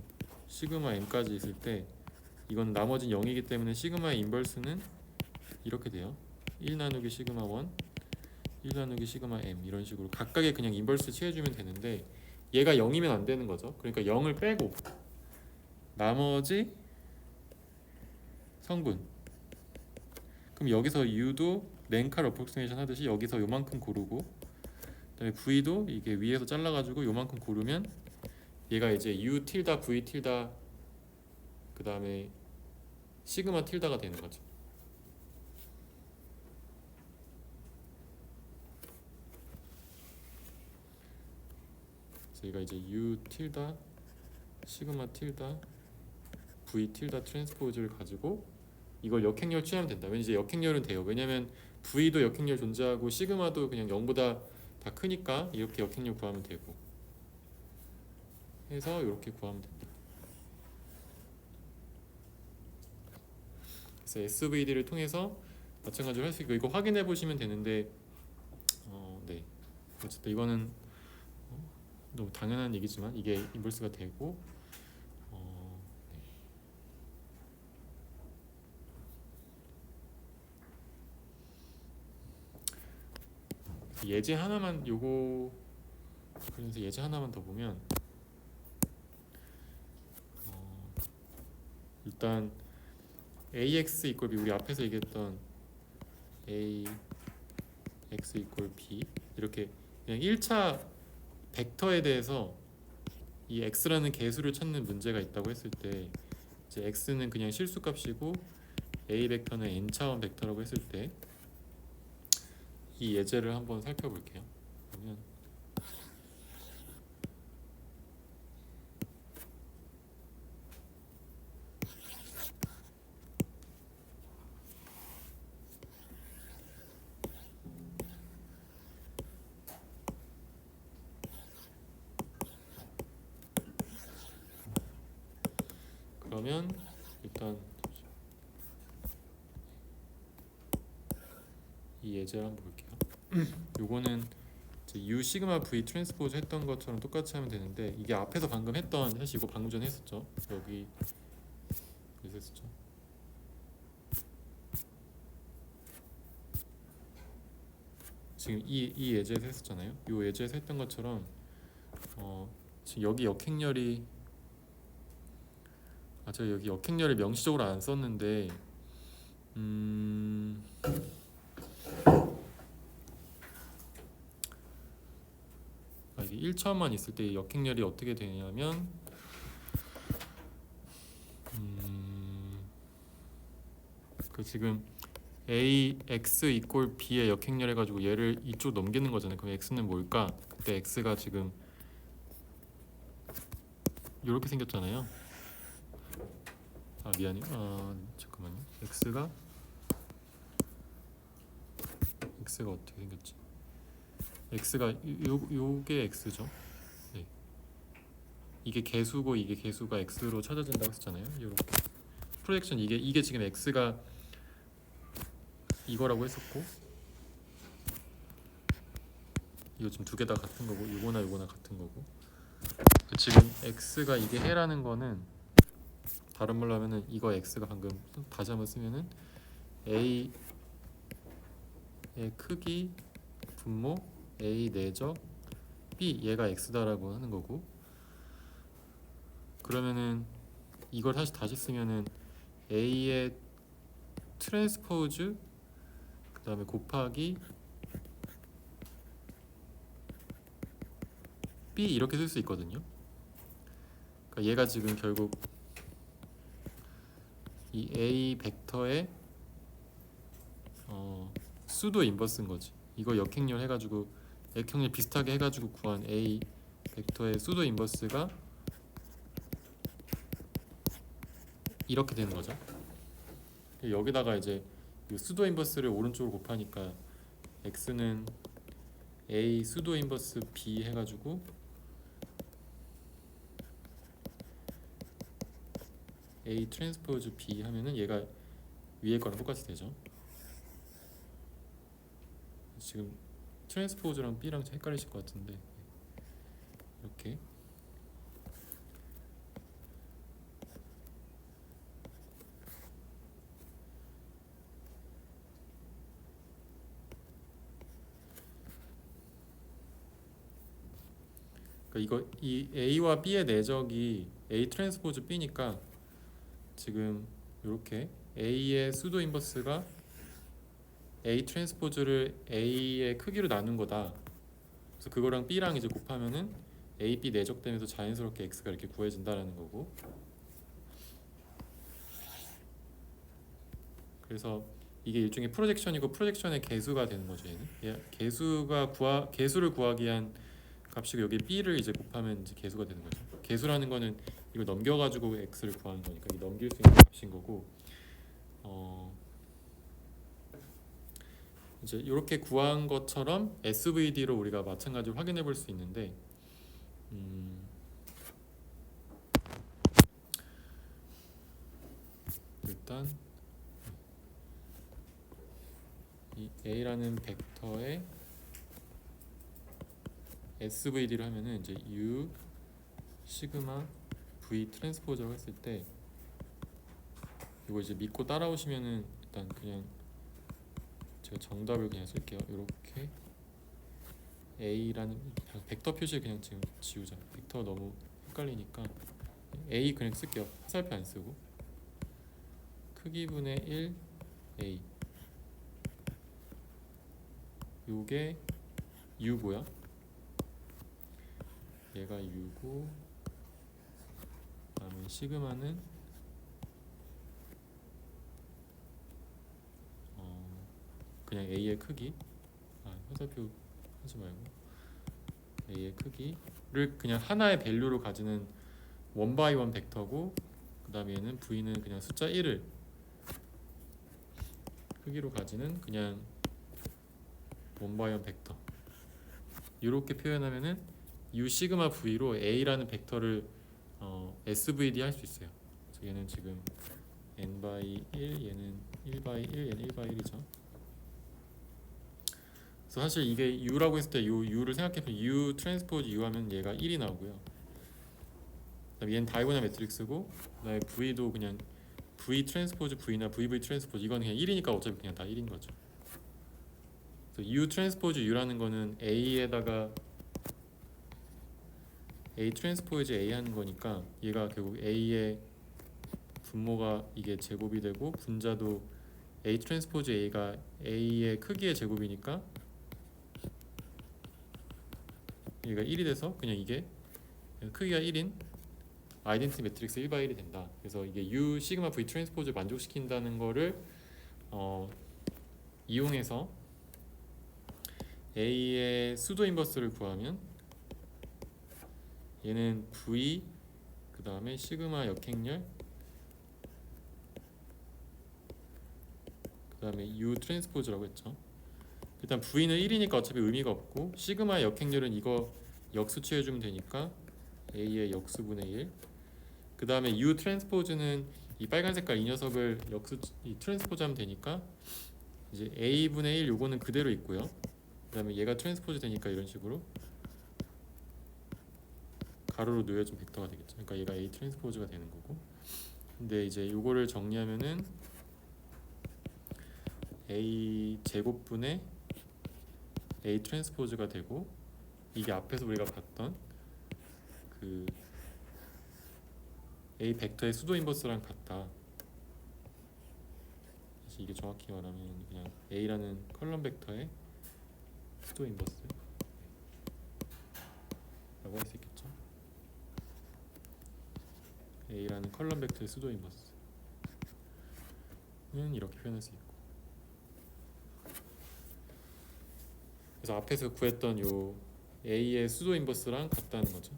시그마 n까지 있을 때 이건 나머진 0이기 때문에 시그마의 인버스는 이렇게 돼요. 1 나누기 시그마 1 나누기 시그마 m 이런 식으로 각각의 그냥 인버스 취해주면 되는데 얘가 0이면 안 되는 거죠. 그러니까 0을 빼고 나머지 성분, 그럼 여기서 U도 랭칼 어프로크시메이션 하듯이 여기서 요만큼 고르고 그다음에 V도 이게 위에서 잘라가지고 요만큼 고르면 얘가 이제 U 틸다 V 틸다 그 다음에 시그마 틸다가 되는 거죠. 그래서 얘가 이제 U 틸다 시그마 틸다 V 틸다 트랜스포즈를 가지고 이걸 역행렬 취하면 된다. 왠지 역행렬은 돼요. 왜냐면 V도 역행렬 존재하고 시그마도 그냥 0보다 다 크니까 이렇게 역행렬 구하면 되고 해서 이렇게 구하면 된다. 그래서 SVD를 통해서 마찬가지로 할 수 있고 이거 확인해 보시면 되는데 네. 어쨌든 이거는 너무 당연한 얘기지만 이게 인버스가 되고 예제 하나만 그래서 예제 하나만 더 보면 일단 ax 이퀄 b 우리 앞에서 얘기했던 ax 이퀄 b 이렇게 그냥 1차 벡터에 대해서 이 x라는 개수를 찾는 문제가 있다고 했을 때 이제 x는 그냥 실수값이고 A 벡터는 n차원 벡터라고 했을 때 이 예제를 한번 살펴볼게요. 그러면 일단 이 예제를 한번 볼게요. 요거는 이제 U 시그마 V 트랜스포즈 했던 것처럼 똑같이 하면 되는데, 이게 앞에서 방금 했던, 사실 이거 방금 전에 했었죠. 여기 했었죠. 지금 이 예제에서 했었잖아요. 이 예제에서 했던 것처럼 지금 여기 역행렬이 제가 여기 역행렬을 명시적으로 안 썼는데 이게 1차원만 있을 때 역행렬이 어떻게 되냐면 그 지금 ax 이꼴 b의 역행렬 해가지고 얘를 이쪽 넘기는 거잖아요. 그럼 x는 뭘까? 그때 x가 지금 이렇게 생겼잖아요. 미안해요. 잠깐만요. x가 어떻게 생겼지? x가 요게 x죠. 네. 이게 개수고 이게 개수가 x로 찾아진다고 했잖아요. 이렇게 프로젝션 이게 지금 x가 이거라고 했었고, 이거 지금 두 개 다 같은 거고, 요거나 같은 거고. 지금 x가 이게 해라는 거는 다른 말로 하면은 이거 x가 방금 다시 한번 쓰면은 a의 크기 분모 a 내적 b 얘가 x다라고 하는 거고, 그러면은 이걸 다시 쓰면은 a의 트랜스포즈 그 다음에 곱하기 b 이렇게 쓸 수 있거든요. 그러니까 얘가 지금 결국 이 a 벡터의 수도 인버스인 거지. 이거 역행렬 해가지고 역행렬 비슷하게 해가지고 구한 a 벡터의 수도 인버스가 이렇게 되는 거죠. 여기다가 이제 이 수도 인버스를 오른쪽으로 곱하니까 x는 a 수도 인버스 b 해가지고 a 트랜스포즈 b 하면은 얘가 위에 거랑 똑같이 되죠. 지금 트랜스포즈랑 b랑 헷갈리실 것 같은데 이렇게 그러니까 이 a와 b의 내적이 a 트랜스포즈 b니까 지금 이렇게 a의 수도 인버스가 a 트랜스포즈를 a의 크기로 나눈 거다. 그래서 그거랑 b랑 이제 곱하면은 a, b 내적되면서 자연스럽게 x가 이렇게 구해진다라는 거고. 그래서 이게 일종의 프로젝션이고 프로젝션의 개수가 되는 거죠. 얘는 개수를 구하기 위한 값이고, 여기 b를 이제 곱하면 이제 개수가 되는 거죠. 개수라는 거는 이걸 넘겨가지고 x를 구하는 거니까 이 넘길 수 있는 값인 거고. 이제 이렇게 구한 것처럼 SVD로 우리가 마찬가지로 확인해 볼 수 있는데, 일단 이 A라는 벡터의 SVD를 하면은 이제 U 시그마 V 트랜스포즈라고 했을 때, 이거 이제 믿고 따라오시면은 일단 그냥 제가 정답을 그냥 쓸게요. 이렇게 A라는 벡터 표시 그냥 지금 지우자. 벡터 너무 헷갈리니까 A 그냥 쓸게요. 화살표 안 쓰고 크기분의 1 A, 요게 U고요. 얘가 U고, 다음에 시그마는 그냥 A의 크기, 화살표 하지 말고 A의 크기를 그냥 하나의 밸류로 가지는 원 바이 원 벡터고, 그 다음에 얘는 V는 그냥 숫자 1을 크기로 가지는 그냥 원 바이 원 벡터. 이렇게 표현하면은 U 시그마 V로 A라는 벡터를 SVD 할 수 있어요. 그래서 얘는 지금 n 바이 1, 얘는 1 바이 1, 얘는 1 바이 1이죠. 그래서 사실 이게 U라고 했을 때 요 U를 생각해보면 U 트랜스포즈 U 하면 얘가 1이 나오고요. 그다음에 얘는 다이고널 매트릭스고, 그다음에 V도 그냥 V 트랜스포즈 V나 VV 트랜스포즈 이건 그냥 1이니까 어차피 그냥 다 1인 거죠. 그래서 U 트랜스포즈 U라는 거는 A에다가 A 트랜스포즈 A 하는 거니까 얘가 결국 A의 분모가 이게 제곱이 되고, 분자도 A 트랜스포즈 A가 A의 크기의 제곱이니까 얘가 1이 돼서 그냥 이게 크기가 1인 아이덴티티 매트릭스 1 바이 1이 된다. 그래서 이게 U 시그마 V 트랜스포즈 만족시킨다는 거를 이용해서 A의 수도 인버스를 구하면 얘는 V 그 다음에 시그마 역행렬 그 다음에 U 트랜스포즈라고 했죠. 일단 V는 1이니까 어차피 의미가 없고, 시그마 역행렬은 이거 역수 취해주면 되니까 A의 역수분의 1. 그 다음에 U 트랜스포즈는 이 빨간 색깔 이 녀석을 이 트랜스포즈 하면 되니까 이제 A분의 1 요거는 그대로 있고요. 그 다음에 얘가 트랜스포즈 되니까 이런 식으로 가로로 놓여진 벡터가 되겠죠. 그러니까 얘가 A 트랜스포즈가 되는 거고. 근데 이제 요거를 정리하면은 A 제곱분의 A 트랜스포즈가 되고, 이게 앞에서 우리가 봤던 그 A 벡터의 수도 인버스랑 같다. 사실 이게 정확히 말하면 그냥 A라는 컬럼 벡터의 수도 인버스 라고 할 수 있겠죠. A라는 컬럼 벡터의 수도 인버스는 이렇게 표현할 수 있고, 그래서 앞에서 구했던 요 A의 수도 인버스랑 같다는 거죠.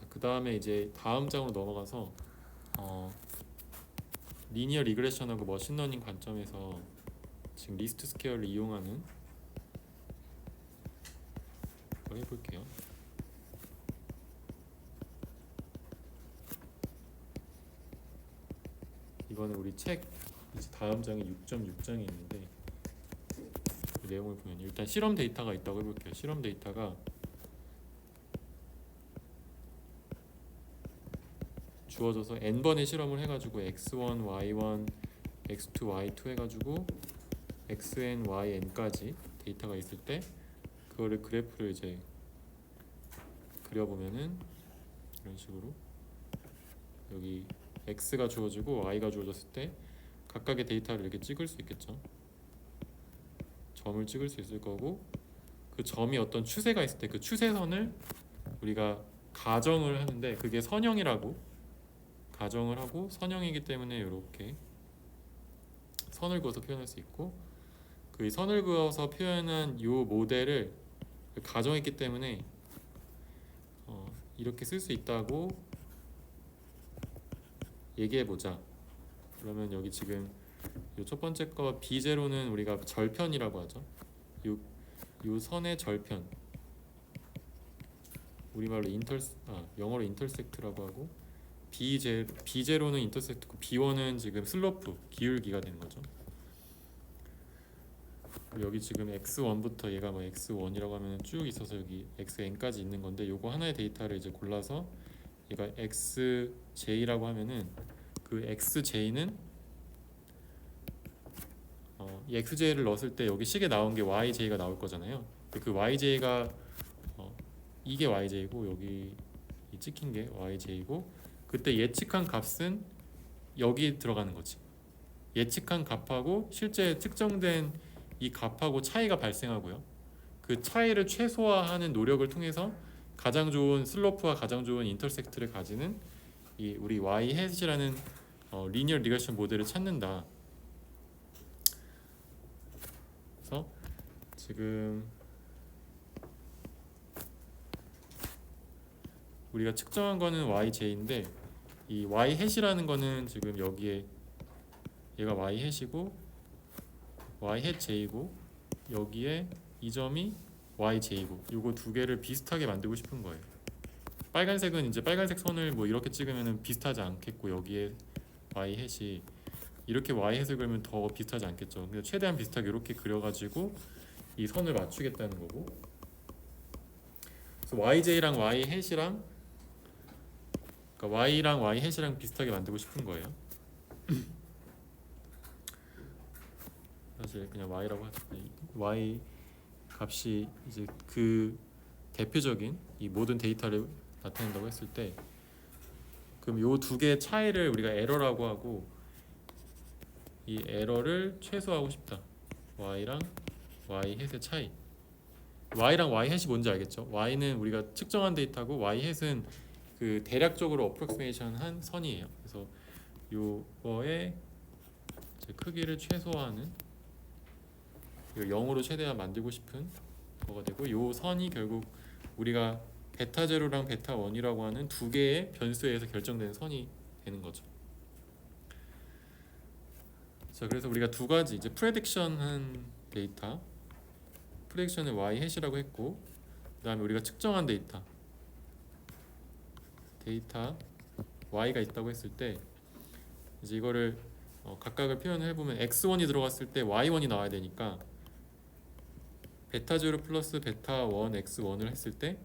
그 다음에 이제 다음 장으로 넘어가서 리니어 리그레션하고 머신러닝 관점에서 지금 리스트 스퀘어를 이용하는 걸 해볼게요. 이거는 우리 책 이제 다음 장에 6.6장이 있는데, 그 내용을 보면 일단 실험 데이터가 있다고 해볼게요. 실험 데이터가 주어져서 n번의 실험을 해가지고 x1, y1, x2, y2 해가지고 xn, yn까지 데이터가 있을 때 그거를 그래프를 이제 그려보면은 이런 식으로 여기 x가 주어지고 y가 주어졌을 때 각각의 데이터를 이렇게 찍을 수 있겠죠. 점을 찍을 수 있을 거고, 그 점이 어떤 추세가 있을 때 그 추세선을 우리가 가정을 하는데 그게 선형이라고 가정을 하고, 선형이기 때문에 이렇게 선을 그어서 표현할 수 있고, 그 선을 그어서 표현한 요 모델을 가정했기 때문에 이렇게 쓸 수 있다고 얘기해 보자. 그러면 여기 지금 요 첫 번째 거 B0는 우리가 절편이라고 하죠. 요 선의 절편, 우리말로 영어로 인터섹트라고 하고, B0는 인터섹트고 B1은 지금 슬로프, 기울기가 되는 거죠. 여기 지금 x1부터 얘가 뭐 x1이라고 하면 쭉 있어서 여기 xn까지 있는 건데, 요거 하나의 데이터를 이제 골라서 얘가 xj라고 하면은 그 xj는 이 xj를 넣었을 때 여기 식에 나온 게 yj가 나올 거잖아요. 그 yj가 이게 yj고 여기 이 찍힌 게 yj고, 그때 예측한 값은 여기 들어가는 거지. 예측한 값하고 실제 측정된 이 값하고 차이가 발생하고요. 그 차이를 최소화하는 노력을 통해서 가장 좋은 슬로프와 가장 좋은 인터섹트를 가지는 이 우리 y 햇이라는 리니어 리그레션 모델을 찾는다. 그래서 지금 우리가 측정한 거는 yj인데 이 y 햇이라는 거는 지금 여기에 얘가 y 햇이고 y 햇 j이고 여기에 이 점이 yj고 요거 두 개를 비슷하게 만들고 싶은 거예요. 빨간색은 이제 빨간색 선을 뭐 이렇게 찍으면 비슷하지 않겠고 여기에 y 햇이 이렇게 y 햇을 그리면 더 비슷하지 않겠죠. 그래서 최대한 비슷하게 이렇게 그려가지고 이 선을 맞추겠다는 거고. 그래서 yj랑 y 햇이랑 그러니까 y랑 y 햇이랑 비슷하게 만들고 싶은 거예요. 사실 그냥 y라고 하죠. y 값이 이제 그 대표적인 이 모든 데이터를 나타낸다고 했을 때 그럼 요 두 개의 차이를 우리가 에러라고 하고 이 에러를 최소화하고 싶다. y랑 y 햇의 차이. y랑 y 햇이 뭔지 알겠죠? y는 우리가 측정한 데이터고 y 햇은 그 대략적으로 어프로크시메이션 한 선이에요. 그래서 요거의 크기를 최소화하는 0으로 최대한 만들고 싶은 거가 되고 요 선이 결국 우리가 베타 제로랑 베타 원이라고 하는 두 개의 변수에 의해서 결정되는 선이 되는 거죠. 자, 그래서 우리가 두 가지 이제 프레딕션한 데이터, 프레딕션을 y 햇이라고 했고, 그다음에 우리가 측정한 데이터 y가 있다고 했을 때 이제 이거를 각각을 표현을 해보면 x1이 들어갔을 때 y1이 나와야 되니까 베타 제로 플러스 베타 1 x1을 했을 때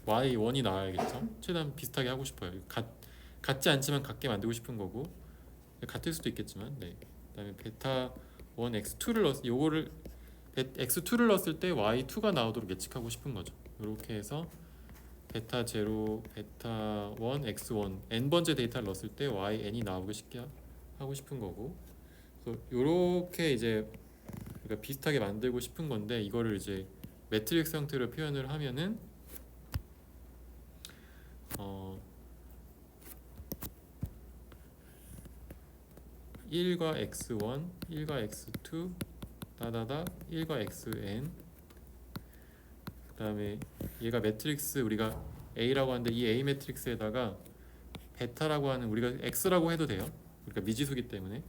y1이 나와야겠죠. 최대한 비슷하게 하고 싶어요. 같지 않지만 같게 만들고 싶은 거고 같을 수도 있겠지만 네. 그다음에 베타 1 x2를 요거를 x2를 넣었을 때 y2가 나오도록 예측하고 싶은 거죠. 이렇게 해서 베타 제로, 베타 1, x1 n번째 데이터를 넣었을 때yn이 나오고 싶게 하고 싶은 거고. 그래서 이렇게 이제 그러니까 비슷하게 만들고 싶은 건데 이거를 이제 매트릭스 형태로 표현을 하면은 1과 x1, 1과 x2, 다다다 1과 xn. 그다음에 얘가 매트릭스 우리가 A라고 하는데 이 A 매트릭스에다가 베타라고 하는 우리가 X라고 해도 돼요. 그러니까 미지수기 때문에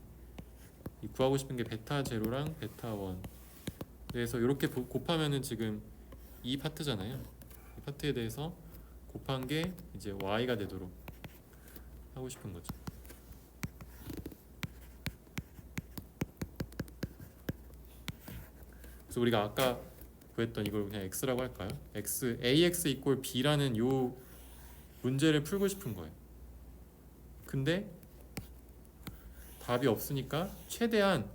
이 구하고 싶은 게 베타 제로랑 베타 원. 그래서 이렇게 곱하면은 지금 이 파트잖아요. 이 파트에 대해서 곱한 게 이제 Y가 되도록 하고 싶은 거죠. 그래서 우리가 아까 구했던 이걸 그냥 x라고 할까요? ax 이꼴 b라는 요 문제를 풀고 싶은 거예요. 근데 답이 없으니까 최대한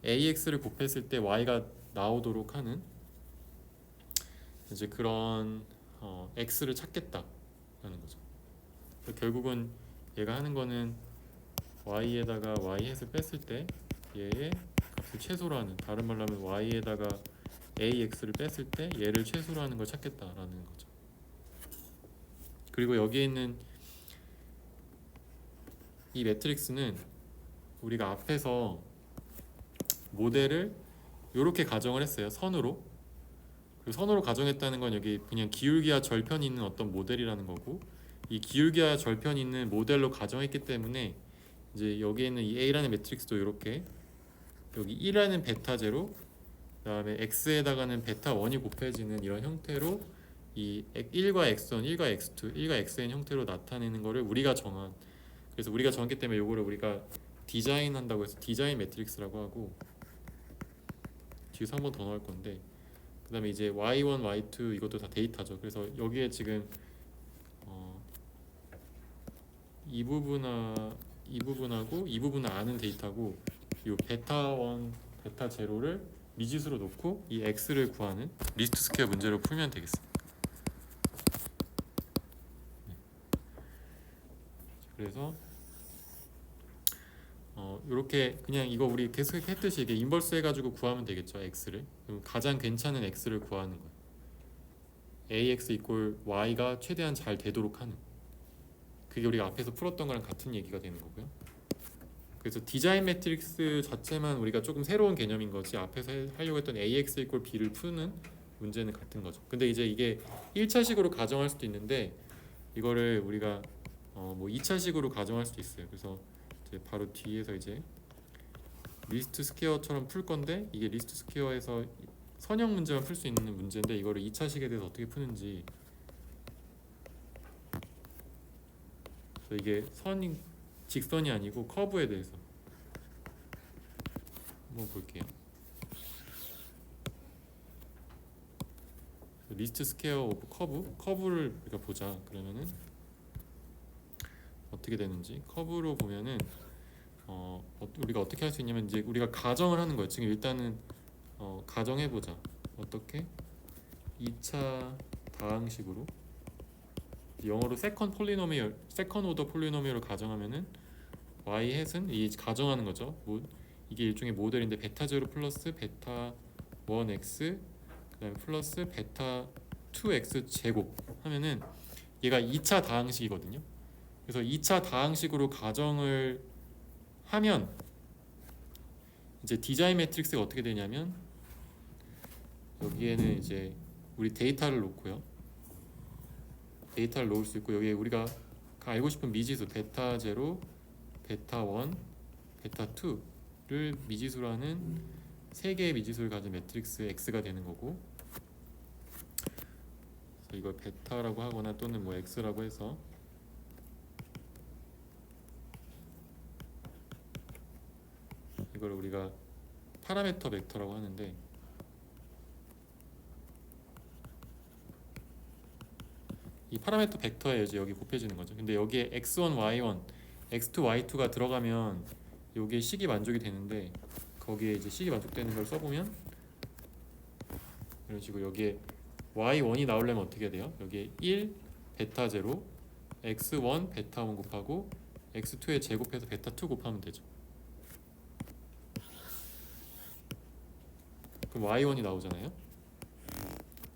ax를 곱했을 때 y가 나오도록 하는 이제 그런 x를 찾겠다라는 거죠. 결국은 얘가 하는 거는 y에다가 y 햇을 뺐을 때 얘의 값을 최소로 하는, 다른 말로 하면 y에다가 ax를 뺐을 때 얘를 최소로 하는 걸 찾겠다라는 거죠. 그리고 여기에 있는 이 매트릭스는 우리가 앞에서 모델을 이렇게 가정을 했어요. 선으로. 그리고 선으로 가정했다는 건 여기 그냥 기울기와 절편이 있는 어떤 모델이라는 거고, 이 기울기와 절편이 있는 모델로 가정했기 때문에 이제 여기에 있는 이 A라는 매트릭스도 이렇게 여기 1라는 베타 제로, 그다음에 x에다가는 베타 1이 곱해지는 이런 형태로 이 1과 x1, 1과 x2, 1과 xn 형태로 나타내는 거를 우리가 정한, 그래서 우리가 정했기 때문에 요거를 우리가 디자인한다고 해서 디자인 매트릭스라고 하고, 뒤에서 한 번 더 넣을 건데, 그다음에 이제 y1, y2 이것도 다 데이터죠. 그래서 여기에 지금 이 부분하고 이 부분을 아는 데이터고, 이 베타 1, 베타 제로를 미지수로 놓고 이 x를 구하는 리스트 스퀘어 문제로 풀면 되겠습니다. 그래서 이렇게 그냥 이거 우리 계속 했듯이 이게 인버스 해가지고 구하면 되겠죠. x를. 그럼 가장 괜찮은 x를 구하는 거예요. ax 이꼴 y가 최대한 잘 되도록 하는, 그게 우리가 앞에서 풀었던 거랑 같은 얘기가 되는 거고요. 그래서 디자인 매트릭스 자체만 우리가 조금 새로운 개념인 거지, 앞에서 하려고 했던 ax 이꼴 b를 푸는 문제는 같은 거죠. 근데 이제 이게 1차식으로 가정할 수도 있는데 이거를 우리가 뭐 2차식으로 가정할 수도 있어요. 그래서 이제 바로 뒤에서 이제 리스트 스퀘어처럼 풀 건데, 이게 리스트 스퀘어에서 선형 문제만 풀 수 있는 문제인데 이거를 2차식에 대해서 어떻게 푸는지, 그래서 이게 직선이 아니고 커브에 대해서 한번 볼게요. 리스트 스퀘어 오브 커브를 우리가 보자. 그러면은 어떻게 되는지, 커브로 보면은 우리가 어떻게 할 수 있냐면, 이제 우리가 가정을 하는 거예요. 지금 일단은 가정해 보자. 어떻게 2차 다항식으로, 영어로 세컨드 오더 폴리노미얼을 가정하면은 y 햇은 이 가정하는 거죠. 이게 일종의 모델인데 베타 0 플러스 베타 1x 그다음에 플러스 베타 2x 제곱 하면은 얘가 2차 다항식이거든요. 그래서 2차 다항식으로 가정을 하면 이제 디자인 매트릭스가 어떻게 되냐면, 여기에는 이제 우리 데이터를 놓고요. 데이터를 놓을 수 있고, 여기에 우리가 알고 싶은 미지수 베타 0, 베타 1, 베타 2를 미지수로 하는 3개의 미지수를 가진 매트릭스 X가 되는 거고, 그래서 이걸 베타라고 하거나 또는 뭐 X라고 해서 이걸 우리가 파라메터 벡터라고 하는데, 이 파라메터 벡터에 이제 여기 곱해지는 거죠. 근데 여기에 x1, y1, x2, y2가 들어가면 여기에 식이 만족이 되는데, 거기에 이제 식이 만족되는 걸 써보면 이런 식으로 여기에 y1이 나오려면 어떻게 돼요? 여기에 1 베타 0 x1 베타 1 곱하고 x2에 제곱해서 베타 2 곱하면 되죠. 그럼 y1이 나오잖아요.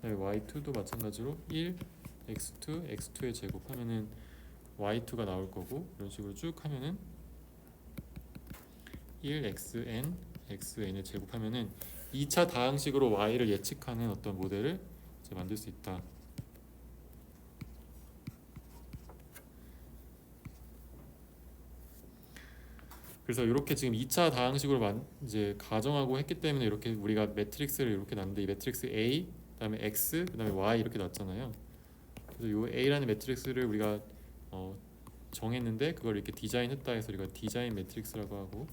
y2도 마찬가지로 1 x2 x2의 제곱하면은 y2가 나올 거고, 이런 식으로 쭉 하면은 1xn xn을 제곱하면은 2차 다항식으로 y를 예측하는 어떤 모델을 이제 만들 수 있다. 그래서 이렇게 지금 2차 다항식으로 이제 가정하고 했기 때문에 이렇게 우리가 매트릭스를 이렇게 놨는데, 이 매트릭스 A, 그다음에 X, 그다음에 Y 이렇게 놨잖아요. 그래서 이 A라는 매트릭스를 우리가 정했는데, 그걸 이렇게 디자인했다 해서 우리가 디자인 매트릭스라고 하고,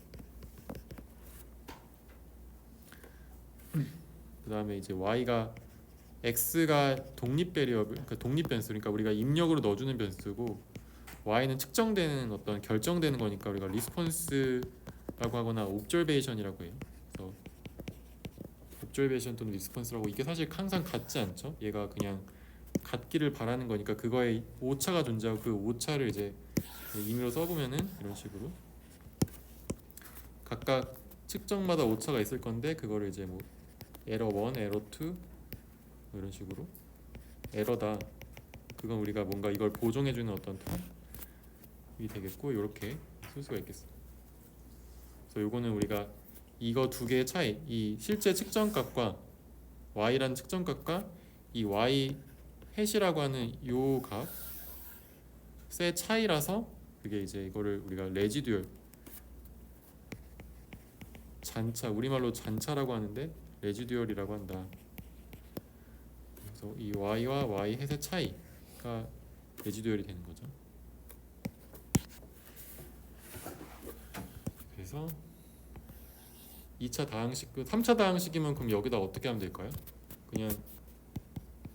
그다음에 이제 Y가 X가 독립 베리어블, 그러니까 독립 변수, 그러니까 우리가 입력으로 넣어주는 변수고, Y는 측정되는 어떤 결정되는 거니까 우리가 리스폰스라고 하거나 옵저베이션이라고 해요. 그래서 옵저베이션 또는 리스폰스라고, 이게 사실 항상 같지 않죠? 얘가 그냥 같기를 바라는 거니까 그거에 오차가 존재하고 그 오차를 이제 임의로 써보면은 이런 식으로 각각 측정마다 오차가 있을 건데, 그거를 이제 뭐 에러 1, 에러 2 뭐 이런 식으로 에러다, 그건 우리가 뭔가 이걸 보정해주는 어떤 텀이 되겠고, 이렇게 쓸 수가 있겠어요. 그래서 요거는 우리가 이거 두 개의 차이, 이 실제 측정값과 y라는 측정값과 이 y 햇이라고 하는 요 값의 차이라서, 그게 이제 이거를 우리가 레지듀얼 잔차, 우리말로 잔차라고 하는데 레지듀얼이라고 한다. 그래서 이 y와 y 햇의 차이가 레지듀얼이 되는 거죠. 그래서 2차 다항식, 3차 다항식이면 그럼 여기다 어떻게 하면 될까요? 그냥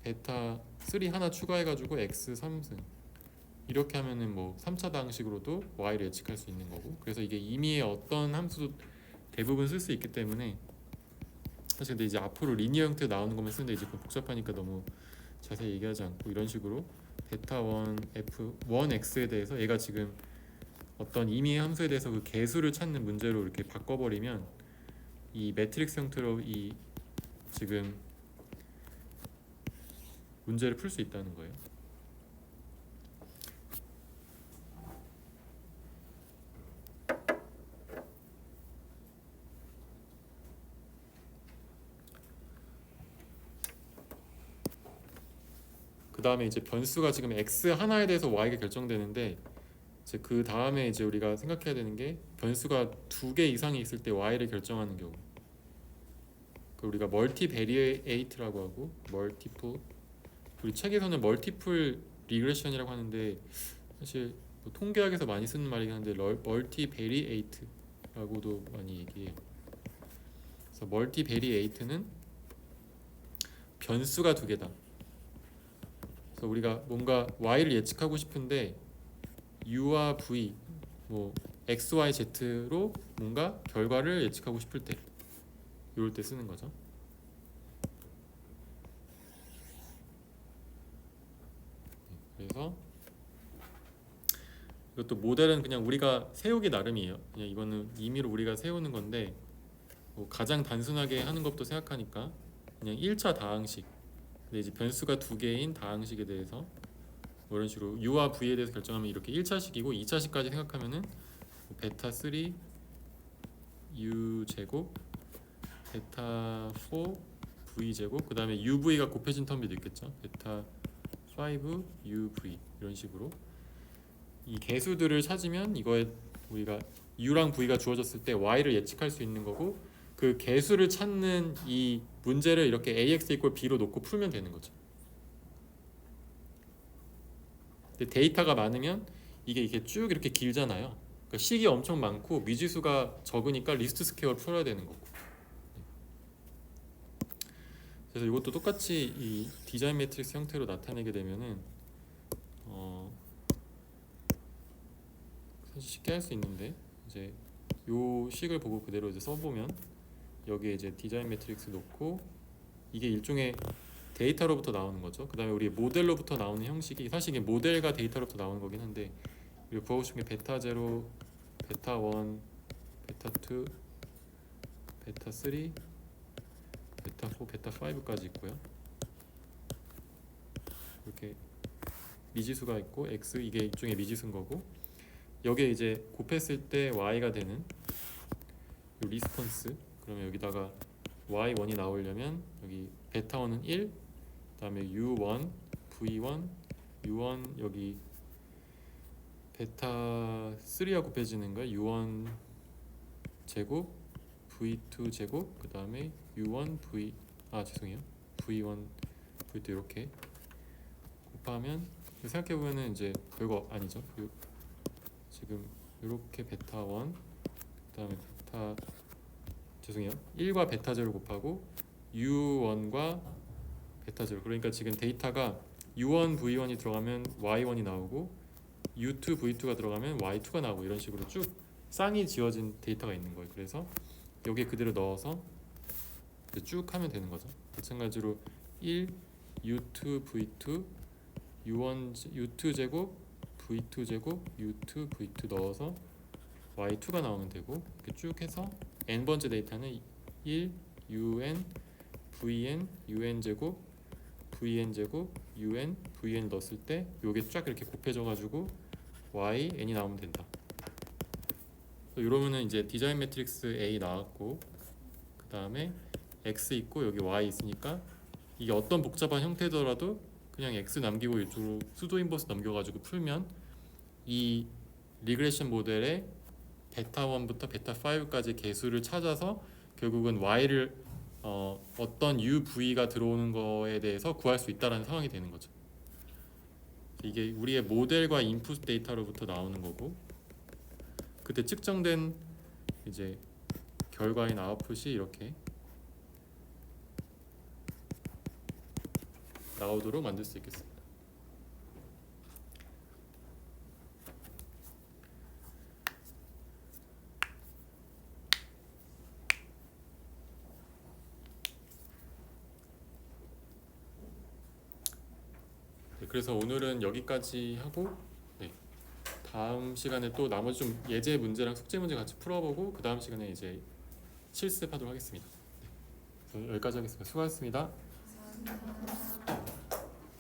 베타 3 하나 추가해가지고 x 3승 이렇게 하면은 뭐 3차 다항식으로도 y를 예측할 수 있는 거고, 그래서 이게 임의의 어떤 함수도 대부분 쓸 수 있기 때문에, 사실 근데 이제 앞으로 리니어 형태 나오는 것만 쓰는데 이제 복잡하니까 너무 자세히 얘기하지 않고, 이런 식으로 베타 1 f 1x에 대해서 얘가 지금 어떤 임의의 함수에 대해서 그 개수를 찾는 문제로 이렇게 바꿔버리면, 이 매트릭스 형태로 이 지금 문제를 풀 수 있다는 거예요. 그 다음에 이제 변수가 지금 x 하나에 대해서 y가 결정되는데, 이제 그 다음에 이제 우리가 생각해야 되는 게 변수가 2개 이상이 있을 때 y를 결정하는 경우, 그 우리가 멀티베리에이트라고 하고 멀티플, 우리 책에서는 멀티플 리그레션이라고 하는데 사실 뭐 통계학에서 많이 쓰는 말이긴 한데 멀티베리에이트라고도 많이 얘기해요. 그래서 멀티베리에이트는 변수가 2개다. 그래서 우리가 뭔가 y를 예측하고 싶은데 u와 v, 뭐 x, y, z로 뭔가 결과를 예측하고 싶을 때, 이럴 때 쓰는 거죠. 그래서 이것도 모델은 그냥 우리가 세우기 나름이에요. 그냥 이거는 임의로 우리가 세우는 건데, 뭐 가장 단순하게 하는 것도 생각하니까 그냥 1차 다항식, 근데 이제 변수가 2개인 다항식에 대해서 뭐 이런 식으로 u와 v에 대해서 결정하면 이렇게 1차식이고 2차식까지 생각하면은 뭐 베타 3 u 제곱 베타 4 v 제곱, 그 다음에 uv가 곱해진 텀도 있겠죠. 베타 5 uv, 이런 식으로 이 개수들을 찾으면 이거에 우리가 u랑 v가 주어졌을 때 y를 예측할 수 있는 거고, 그 개수를 찾는 이 문제를 이렇게 ax = b로 놓고 풀면 되는 거죠. 근데 데이터가 많으면 이게 쭉 이렇게 길잖아요. 그러니까 식이 엄청 많고 미지수가 적으니까 리스트 스퀘어를 풀어야 되는 거고. 그래서 이것도 똑같이 이 디자인 매트릭스 형태로 나타내게 되면은 사실 쉽게 할 수 있는데, 이제 요 식을 보고 그대로 이제 써보면 여기에 이제 디자인 매트릭스 놓고, 이게 일종의 데이터로부터 나오는 거죠. 그 다음에 우리 모델로부터 나오는 형식이, 사실 이게 모델과 데이터로부터 나오는 거긴 한데, 우리가 구하고 싶은 게 베타 0, 베타 1, 베타 2, 베타 3, 베타 4, 베타 5까지 있고요. 이렇게 미지수가 있고 x, 이게 일종의 미지수인 거고, 여기에 이제 곱했을 때 y가 되는 이 리스폰스, 그러면 여기다가 y1이 나오려면 여기 베타 1은 1, 그다음에 u1, v1, u1 여기 베타 3와 곱해지는 거야. u1 제곱, v2 제곱, 그다음에 u1 죄송해요. v1, v2 이렇게 곱하면, 생각해 보면은 이제 별거 아니죠. 지금 이렇게 베타 1, 그다음에 베타, 죄송해요, 1과 베타 0를 곱하고 u1과 베타 0, 그러니까 지금 데이터가 u1 v1이 들어가면 y1이 나오고 u2 v2가 들어가면 y2가 나오고, 이런 식으로 쭉 쌍이 지어진 데이터가 있는 거예요. 그래서 여기에 그대로 넣어서 쭉 하면 되는 거죠. 마찬가지로 1 u2 v2 u2 제곱 v2 제곱 u2 v2 넣어서 y2가 나오면 되고, 이렇게 쭉 해서 n번째 데이터는 1 un vn un 제곱 vn 제곱 un vn 넣었을 때 요게 쫙 이렇게 곱해져 가지고 y n이 나오면 된다. 이러면은 이제 디자인 매트릭스 A 나왔고, 그 다음에 x 있고 여기 y 있으니까 이게 어떤 복잡한 형태더라도 그냥 x 남기고 이쪽으로 수도 인버스 넘겨가지고 풀면 이 리그레션 모델의 베타 1부터 베타 5까지 개수를 찾아서 결국은 y를 어떤 UV가 들어오는 거에 대해서 구할 수 있다라는 상황이 되는 거죠. 이게 우리의 모델과 인풋 데이터로부터 나오는 거고, 그때 측정된 이제 결과인 아웃풋이 이렇게 나오도록 만들 수 있겠습니다. 네, 그래서 오늘은 여기까지 하고, 네, 다음 시간에 또 나머지 좀 예제 문제랑 숙제 문제 같이 풀어보고, 그 다음 시간에 이제 실습하도록 하겠습니다. 네, 그래서 여기까지 하겠습니다. 수고하셨습니다. 감사합니다.